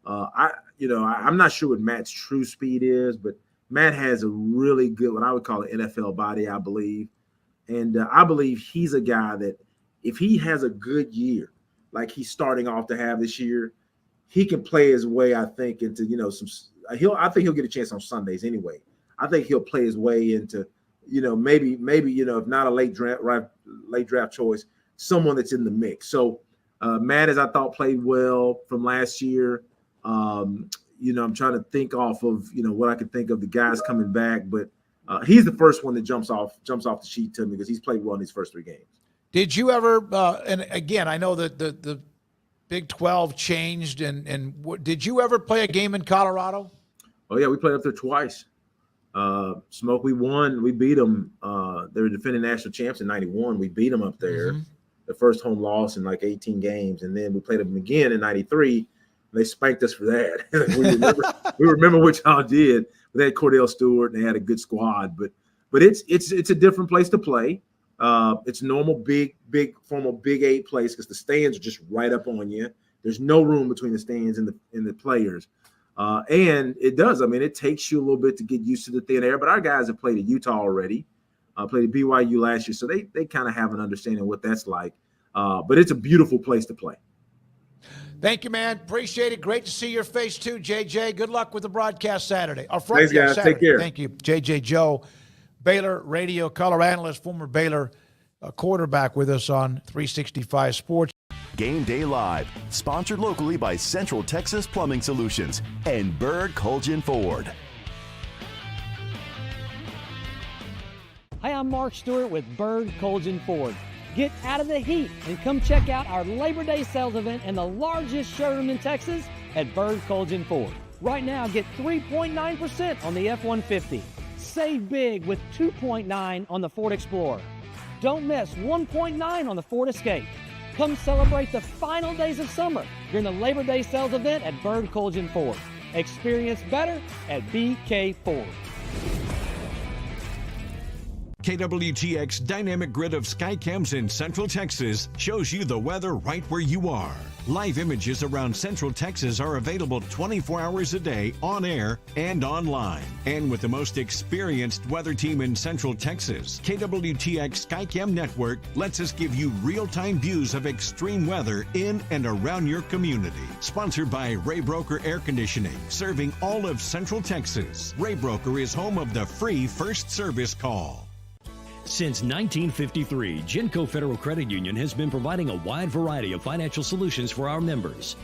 I'm not sure what Matt's true speed is, but Matt has a really good, what I would call an NFL body, I believe. And I believe he's a guy that if he has a good year, like he's starting off to have this year, he can play his way, I think, into, I think he'll get a chance on Sundays anyway. I think he'll play his way into, maybe, if not a late draft choice, someone that's in the mix. So Matt, as I thought, played well from last year. I'm trying to think off of, what I could think of the guys coming back, but he's the first one that jumps off the sheet to me because he's played well in his first 3 games. Did you ever, and again, I know that the Big 12 changed, and did you ever play a game in Colorado? Oh, yeah, we played up there twice. Smoke, we won. We beat them. They were defending national champs in 91. We beat them up there. Mm-hmm. The first home loss in like 18 games. And then we played them again in 93. They spanked us for that. we remember what y'all did. They had Cordell Stewart, and they had a good squad. But it's a different place to play. It's normal big formal Big 8 place because the stands are just right up on you. There's no room between the stands and the players. And it does. I mean, it takes you a little bit to get used to the thin air. But our guys have played at Utah already, played at BYU last year, so they kind of have an understanding of what that's like. But it's a beautiful place to play. Thank you, man. Appreciate it. Great to see your face too, JJ. Good luck with the broadcast Saturday. Thanks, guys. Saturday. Take care. Thank you, JJ Joe, Baylor radio color analyst, former Baylor quarterback with us on 365 Sports. Game Day Live, sponsored locally by Central Texas Plumbing Solutions and Bird Colgin Ford. Hi, I'm Mark Stewart with Bird Colgin Ford. Get out of the heat and come check out our Labor Day sales event in the largest showroom in Texas at Bird Colgin Ford. Right now, get 3.9% on the F-150. Save big with 2.9 on the Ford Explorer. Don't miss 1.9 on the Ford Escape. Come celebrate the final days of summer during the Labor Day sales event at Bird Colgin Ford. Experience better at BK Ford. KWTX Dynamic Grid of Skycams in Central Texas shows you the weather right where you are. Live images around Central Texas are available 24 hours a day on air and online. And with the most experienced weather team in Central Texas, KWTX Skycam Network lets us give you real-time views of extreme weather in and around your community. Sponsored by Ray Broker Air Conditioning, serving all of Central Texas. Ray Broker is home of the free first service call. Since 1953, Genco Federal Credit Union has been providing a wide variety of financial solutions for our members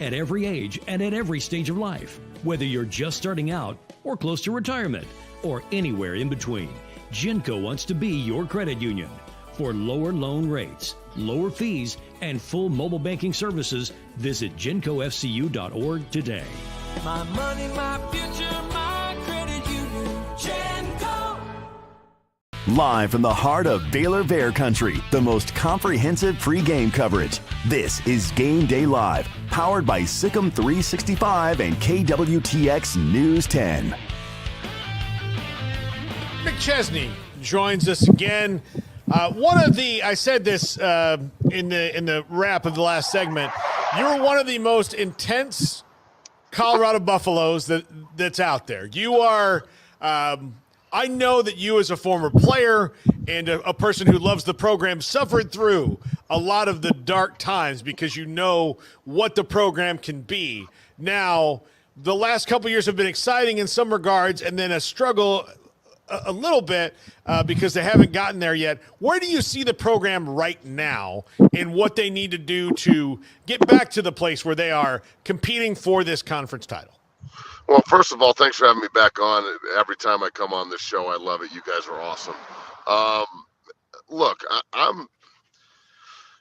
at every age and at every stage of life. Whether you're just starting out or close to retirement or anywhere in between, Genco wants to be your credit union. For lower loan rates, lower fees, and full mobile banking services, visit GencoFCU.org today. My money, my future, my credit union, Genco. Live from the heart of Baylor Bear Country, the most comprehensive pregame coverage. This is Game Day Live, powered by Sikkim 365 and KWTX News 10. McChesney joins us again. I said this in the wrap of the last segment. You're one of the most intense Colorado Buffaloes that's out there. You are. I know that you, as a former player and a person who loves the program, suffered through a lot of the dark times because you know what the program can be. Now, the last couple years have been exciting in some regards, and then a struggle a little bit because they haven't gotten there yet. Where do you see the program right now and what they need to do to get back to the place where they are competing for this conference title? Well, first of all, thanks for having me back on. Every time I come on this show, I love it. You guys are awesome. Look,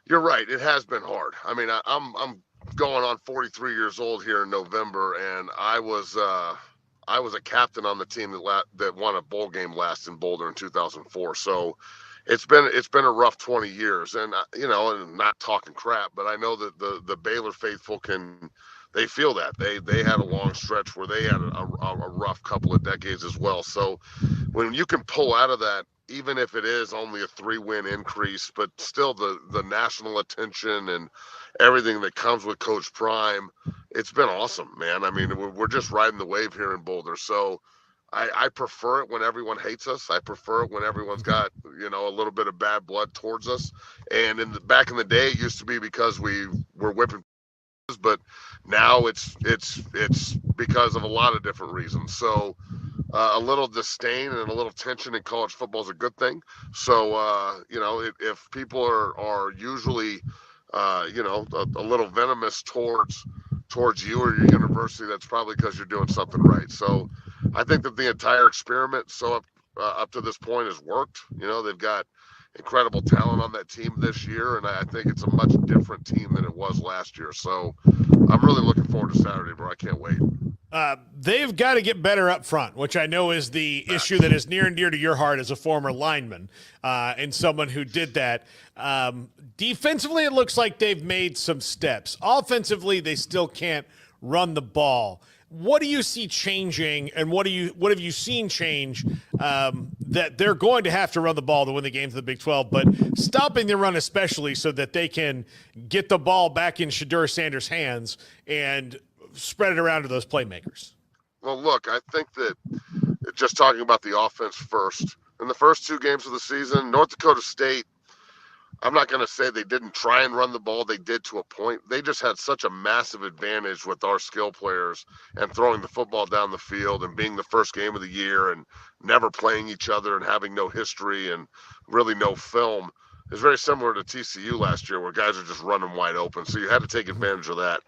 you're right. It has been hard. I mean, I'm going on 43 years old here in November, and I was a captain on the team that won a bowl game last in Boulder in 2004. So it's been a rough 20 years, and and not talking crap, but I know that the Baylor faithful they feel that they had a long stretch where they had a rough couple of decades as well. So when you can pull out of that, even if it is only a 3-win increase, but still the national attention and everything that comes with Coach Prime, it's been awesome, man. I mean, we're just riding the wave here in Boulder. So I prefer it when everyone hates us. I prefer it when everyone's got, a little bit of bad blood towards us. And back in the day, it used to be because we were whipping, but now it's because of a lot of different reasons. So a little disdain and a little tension in college football is a good thing. So if people are usually a little venomous towards you or your university, that's probably because you're doing something right. So I think that the entire experiment up to this point has worked. They've got incredible talent on that team this year, and I think it's a much different team than it was last year. So I'm really looking forward to Saturday, bro. I can't wait. They've got to get better up front, which I know is the issue that is near and dear to your heart as a former lineman and someone who did that. Defensively, it looks like they've made some steps. Offensively, they still can't run the ball. What do you see changing, and what have you seen change that they're going to have to run the ball to win the games of the Big 12, but stopping the run especially so that they can get the ball back in Shedeur Sanders' hands and spread it around to those playmakers? Well, look, I think that just talking about the offense first, in the first 2 games of the season, North Dakota State, I'm not going to say they didn't try and run the ball. They did to a point. They just had such a massive advantage with our skill players and throwing the football down the field and being the first game of the year and never playing each other and having no history and really no film. It's very similar to TCU last year where guys are just running wide open. So you had to take advantage of that.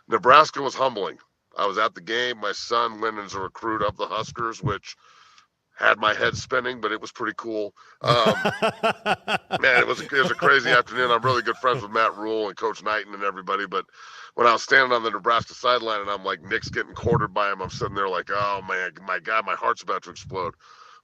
Nebraska was humbling. I was at the game. My son went as a recruit of the Huskers, which had my head spinning, but it was pretty cool. Man, it was a crazy afternoon. I'm really good friends with Matt Rule and Coach Knighton and everybody. But when I was standing on the Nebraska sideline and I'm like, Nick's getting quartered by him, I'm sitting there like, oh, man, my God, my heart's about to explode.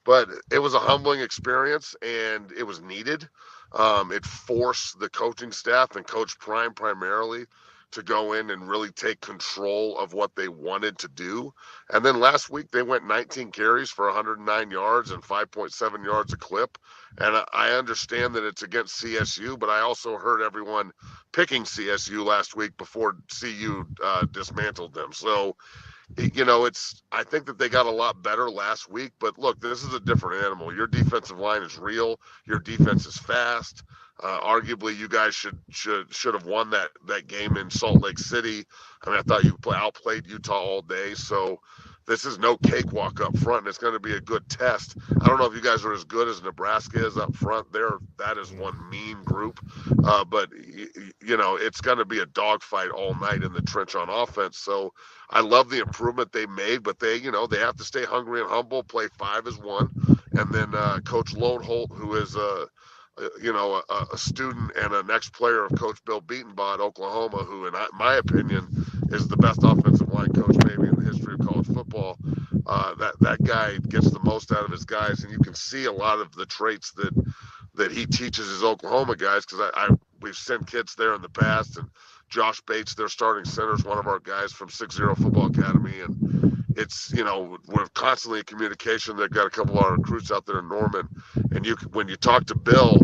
But it was a humbling experience, and it was needed. It forced the coaching staff and Coach Prime primarily to go in and really take control of what they wanted to do. And then last week they went 19 carries for 109 yards and 5.7 yards a clip. And I understand that it's against CSU, but I also heard everyone picking CSU last week before CU dismantled them. So, I think that they got a lot better last week, but look, this is a different animal. Your defensive line is real. Your defense is fast. Arguably, you guys should have won that game in Salt Lake City. I mean, I thought you outplayed Utah all day. So this is no cakewalk up front, and it's going to be a good test. I don't know if you guys are as good as Nebraska is up front. That is one mean group. But it's going to be a dogfight all night in the trench on offense. So I love the improvement they made, but they have to stay hungry and humble, play 5 as 1. And then Coach Lodeholt, who is a student and an ex-player of Coach Bill Beatonbaugh at Oklahoma, who, in my opinion, is the best offensive line coach maybe in the history of college football. That guy gets the most out of his guys, and you can see a lot of the traits that he teaches his Oklahoma guys, because we've sent kids there in the past, and Josh Bates, their starting center, is one of our guys from 6-0 Football Academy, and it's, we're constantly in communication. They've got a couple of our recruits out there in Norman, and when you talk to Bill,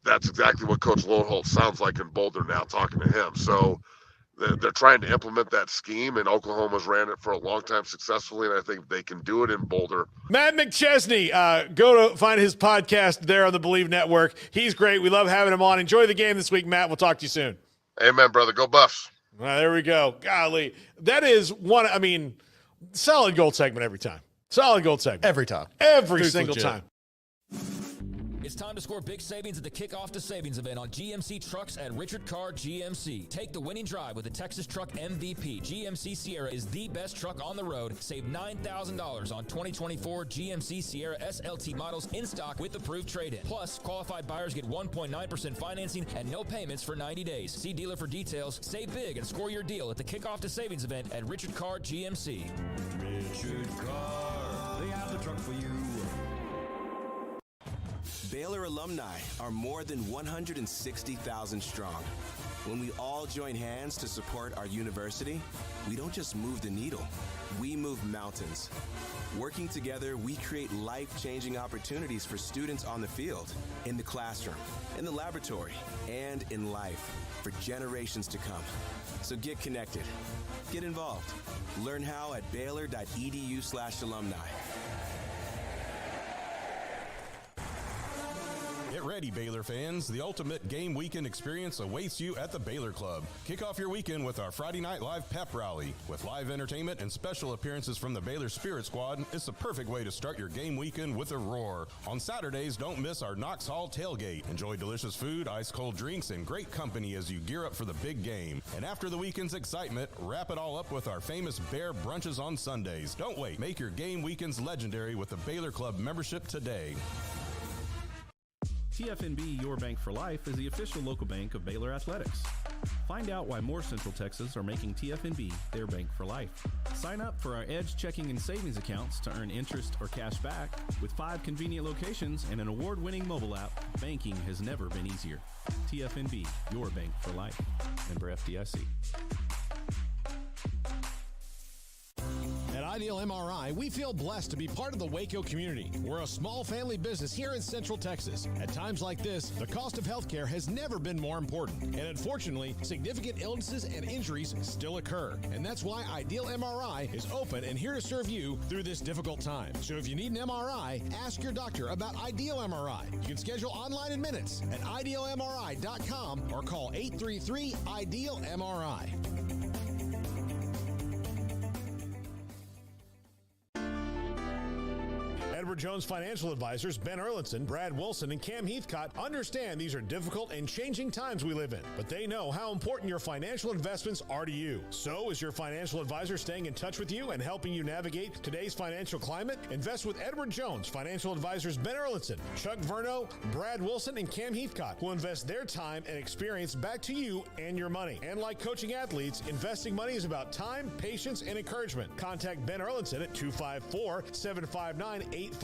that's exactly what Coach Lodeholt sounds like in Boulder now, talking to him. So they're trying to implement that scheme, and Oklahoma's ran it for a long time successfully, and I think they can do it in Boulder. Matt Mzn, go to find his podcast there on the Believe Network. He's great. We love having him on. Enjoy the game this week, Matt. We'll talk to you soon. Amen, brother. Go Buffs. Well, there we go. Golly. That is solid gold segment every time. Solid gold segment. Every time. Every single time. It's time to score big savings at the Kickoff to Savings event on GMC Trucks at Richard Carr GMC. Take the winning drive with the Texas Truck MVP. GMC Sierra is the best truck on the road. Save $9,000 on 2024 GMC Sierra SLT models in stock with approved trade-in. Plus, qualified buyers get 1.9% financing and no payments for 90 days. See dealer for details. Save big and score your deal at the Kickoff to Savings event at Richard Carr GMC. Richard Carr, they have the truck for you. Baylor alumni are more than 160,000 strong. When we all join hands to support our university, we don't just move the needle, we move mountains. Working together, we create life-changing opportunities for students on the field, in the classroom, in the laboratory, and in life for generations to come. So get connected, get involved. Learn how at Baylor.edu/alumni. Get ready, Baylor fans. The ultimate game weekend experience awaits you at the Baylor Club. Kick off your weekend with our Friday Night Live pep rally. With live entertainment and special appearances from the Baylor Spirit Squad, it's the perfect way to start your game weekend with a roar. On Saturdays, don't miss our Knox Hall tailgate. Enjoy delicious food, ice-cold drinks, and great company as you gear up for the big game. And after the weekend's excitement, wrap it all up with our famous Bear brunches on Sundays. Don't wait. Make your game weekends legendary with the Baylor Club membership today. TFNB Your Bank for Life is the official local bank of Baylor Athletics. Find out why more Central Texas are making TFNB their bank for life. Sign up for our Edge checking and savings accounts to earn interest or cash back. With 5 convenient locations and an award-winning mobile app, banking has never been easier. TFNB Your Bank for Life. Member FDIC. At Ideal MRI, we feel blessed to be part of the Waco community. We're a small family business here in Central Texas. At times like this, the cost of healthcare has never been more important. And unfortunately, significant illnesses and injuries still occur. And that's why Ideal MRI is open and here to serve you through this difficult time. So if you need an MRI, ask your doctor about Ideal MRI. You can schedule online in minutes at idealmri.com or call 833-IDEAL-MRI. Edward Jones Financial Advisors Ben Erlinson, Brad Wilson, and Cam Heathcott understand these are difficult and changing times we live in, but they know how important your financial investments are to you. So is your financial advisor staying in touch with you and helping you navigate today's financial climate? Invest with Edward Jones Financial Advisors Ben Erlinson, Chuck Verno, Brad Wilson, and Cam Heathcott, who invest their time and experience back to you and your money. And like coaching athletes, investing money is about time, patience, and encouragement. Contact Ben Erlinson at 254-759-8533.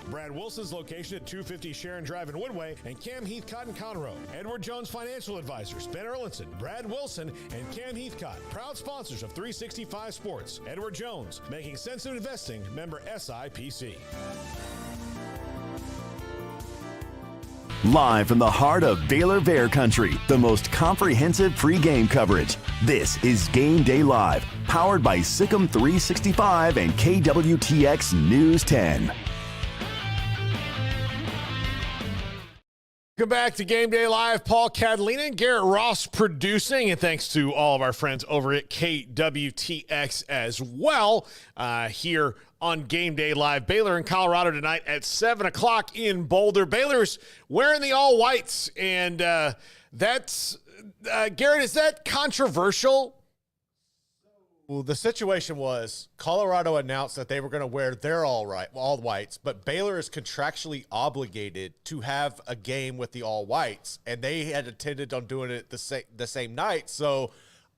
Brad Wilson's location at 250 Sharon Drive in Woodway, and Cam Heathcott in Conroe. Edward Jones Financial Advisors, Ben Erlinson, Brad Wilson, and Cam Heathcott, proud sponsors of 365 Sports. Edward Jones, making sense of investing, member SIPC. Live from the heart of Baylor Bear Country, the most comprehensive pregame coverage. This is Game Day Live, powered by Sikkim 365 and KWTX News 10. Welcome back to Game Day Live. Paul, Catalina, and Garrett Ross producing, and thanks to all of our friends over at KWTX as well here on Game Day Live. Baylor and Colorado tonight at 7 o'clock in Boulder. Baylor's wearing the all-whites, and that's Garrett, is that controversial? Well, the situation was Colorado announced that they were going to wear their all whites, but Baylor is contractually obligated to have a game with the all whites, and they had intended on doing it the same night. So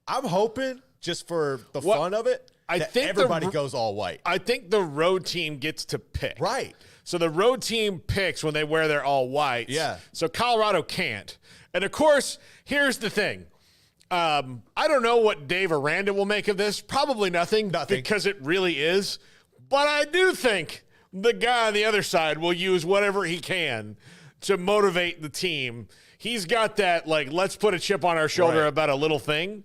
I'm hoping, just for the fun of it, I think everybody goes all white. I think the road team gets to pick. Right. So the road team picks when they wear their all whites. Yeah. So Colorado can't. And, of course, here's the thing. I don't know what Dave Aranda will make of this. Probably nothing. Because it really is. But I do think the guy on the other side will use whatever he can to motivate the team. He's got that, like, let's put a chip on our shoulder about a little thing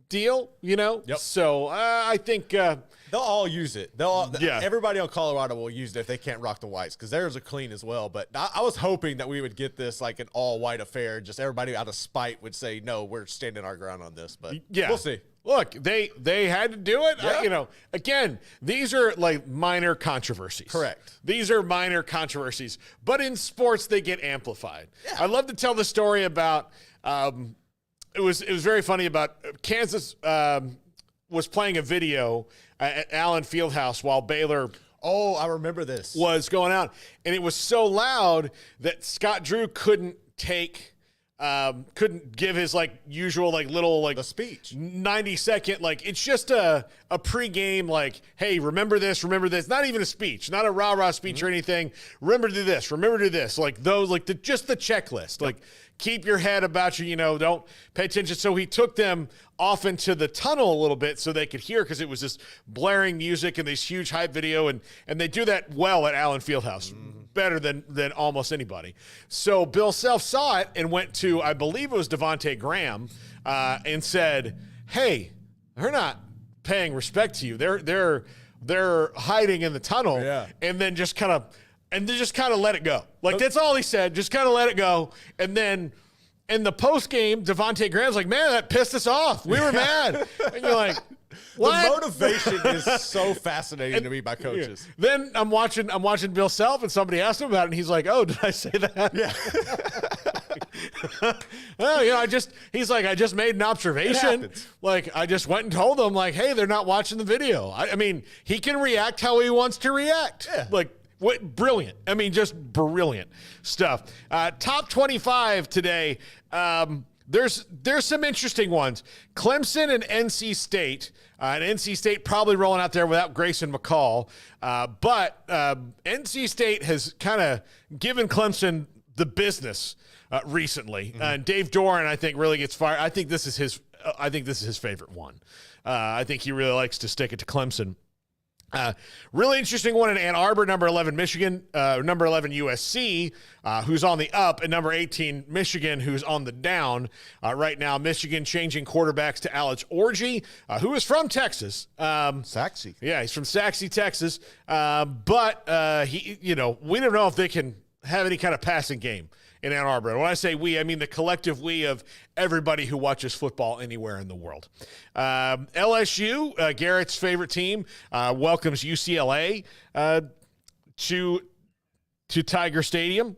deal, you know? Yep. So I think they'll all use it. Everybody on Colorado will use it if they can't rock the whites, because theirs are clean as well. But I was hoping that we would get this like an all-white affair. Just everybody out of spite would say, no, we're standing our ground on this. But we'll see. Look, they had to do it. Yeah. Again, these are like minor controversies. Correct. These are minor controversies. But in sports, they get amplified. Yeah. I love to tell the story about it was very funny about Kansas was playing a video at Allen Fieldhouse while Baylor I remember this. Was going out. And it was so loud that Scott Drew couldn't give his usual little the speech 90-second it's just a pregame hey, remember this, not even a speech, not a rah-rah speech or anything. Remember to do this, just the checklist. Keep your head about you, don't pay attention. So he took them off into the tunnel a little bit so they could hear, because it was this blaring music and this huge hype video, and they do that well at Allen Fieldhouse, better than almost anybody. So Bill Self saw it and went to, I believe it was Devontae Graham, and said, hey, they're not paying respect to you. They're hiding in the tunnel, and then just kind of and they just kind of let it go. Like, that's all he said. Just kind of let it go. And then in the post game, Devontae Graham's like, man, that pissed us off. We were mad. And you're like, what? The motivation is so fascinating to me by coaches. Yeah. Then I'm watching Bill Self, and somebody asked him about it, and he's like, oh, did I say that? Yeah. Well, I just made an observation. Like, I just went and told them, like, hey, they're not watching the video. I mean, he can react how he wants to react. Yeah. Like, brilliant. I mean, just brilliant stuff. Top 25 today. There's some interesting ones. Clemson and NC State. And NC State probably rolling out there without Grayson McCall. But NC State has kind of given Clemson the business recently. And Dave Doran, I think, really gets fired. I think this is his favorite one. I think he really likes to stick it to Clemson. Really interesting one in Ann Arbor, number 11 Michigan, number 11 USC, who's on the up, and number 18 Michigan, who's on the down. Right now, Michigan changing quarterbacks to Alex Orji, who is from Texas. Saxe. Yeah, he's from Saxe, Texas. But we don't know if they can have any kind of passing game in Ann Arbor. And when I say we, I mean the collective we of everybody who watches football anywhere in the world. LSU, Garrett's favorite team, welcomes UCLA to Tiger Stadium.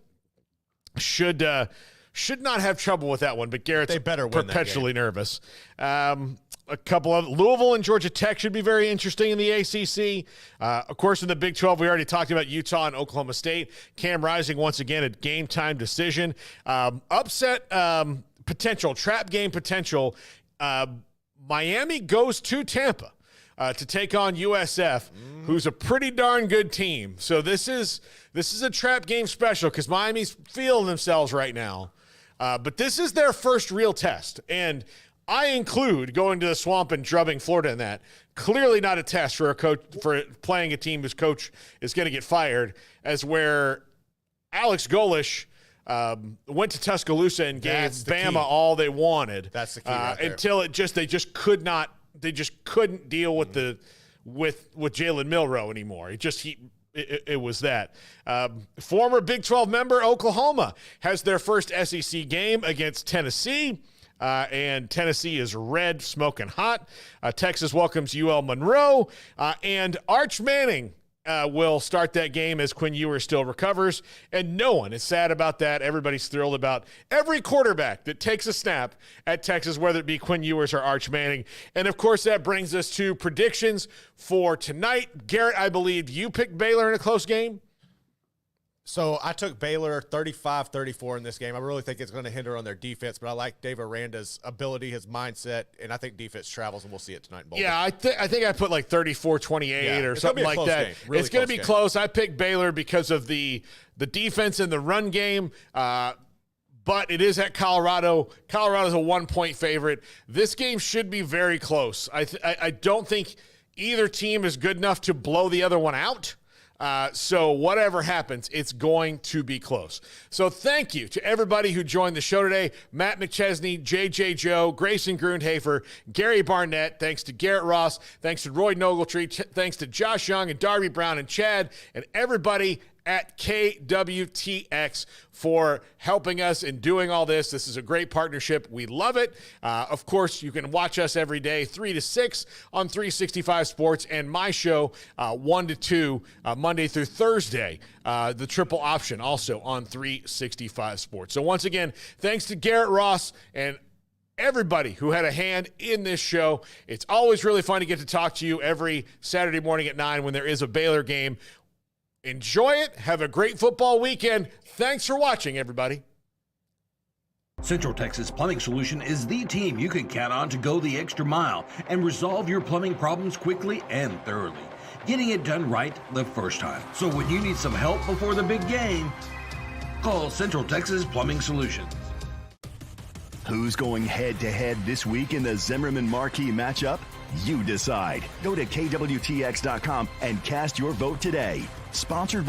Should not have trouble with that one, but Garrett's perpetually nervous. A couple of Louisville and Georgia Tech should be very interesting in the ACC. Of course, in the Big 12, we already talked about Utah and Oklahoma State. Cam Rising, once again, a game-time decision. Upset potential, trap game potential. Miami goes to Tampa to take on USF, who's a pretty darn good team. So this is a trap game special because Miami's feeling themselves right now. But this is their first real test. And I include going to the Swamp and drubbing Florida in that. Clearly not a test for a coach for playing a team whose coach is going to get fired, as where Alex Golish went to Tuscaloosa and gave Bama all they wanted. That's the key right there. Until they just couldn't deal with with Jalen Milroe anymore. It was that. Former Big 12 member Oklahoma has their first SEC game against Tennessee. And Tennessee is red, smoking hot. Texas welcomes UL Monroe. And Arch Manning will start that game as Quinn Ewers still recovers. And no one is sad about that. Everybody's thrilled about every quarterback that takes a snap at Texas, whether it be Quinn Ewers or Arch Manning. And, of course, that brings us to predictions for tonight. Garrett, I believe you picked Baylor in a close game. So I took Baylor 35-34 in this game. I really think it's going to hinder on their defense, but I like Dave Aranda's ability, his mindset, and I think defense travels, and we'll see it tonight in Boulder. Yeah, I think I put like 34-28 or something like that. Really it's going to be close. I picked Baylor because of the defense and the run game, but it is at Colorado. Colorado's a 1-point favorite. This game should be very close. I don't think either team is good enough to blow the other one out. So whatever happens, it's going to be close. So thank you to everybody who joined the show today. Matt Mzn, JJ Joe, Grayson Grundhafer, Gary Barnett. Thanks to Garrett Ross. Thanks to Roy Nogeltree. Thanks to Josh Young and Darby Brown and Chad and everybody at KWTX for helping us and doing all this. This is a great partnership. We love it. Of course, you can watch us every day, 3 to 6 on 365 Sports, and my show, 1 to 2, Monday through Thursday, the triple option, also on 365 Sports. So once again, thanks to Garrett Ross and everybody who had a hand in this show. It's always really fun to get to talk to you every Saturday morning at 9 when there is a Baylor game. Enjoy it. Have a great football weekend. Thanks for watching, everybody. Central Texas Plumbing Solution is the team you can count on to go the extra mile and resolve your plumbing problems quickly and thoroughly, getting it done right the first time. So when you need some help before the big game, call Central Texas Plumbing Solutions. Who's going head-to-head this week in the Zimmerman Marquee matchup? You decide. Go to KWTX.com and cast your vote today. Sponsored by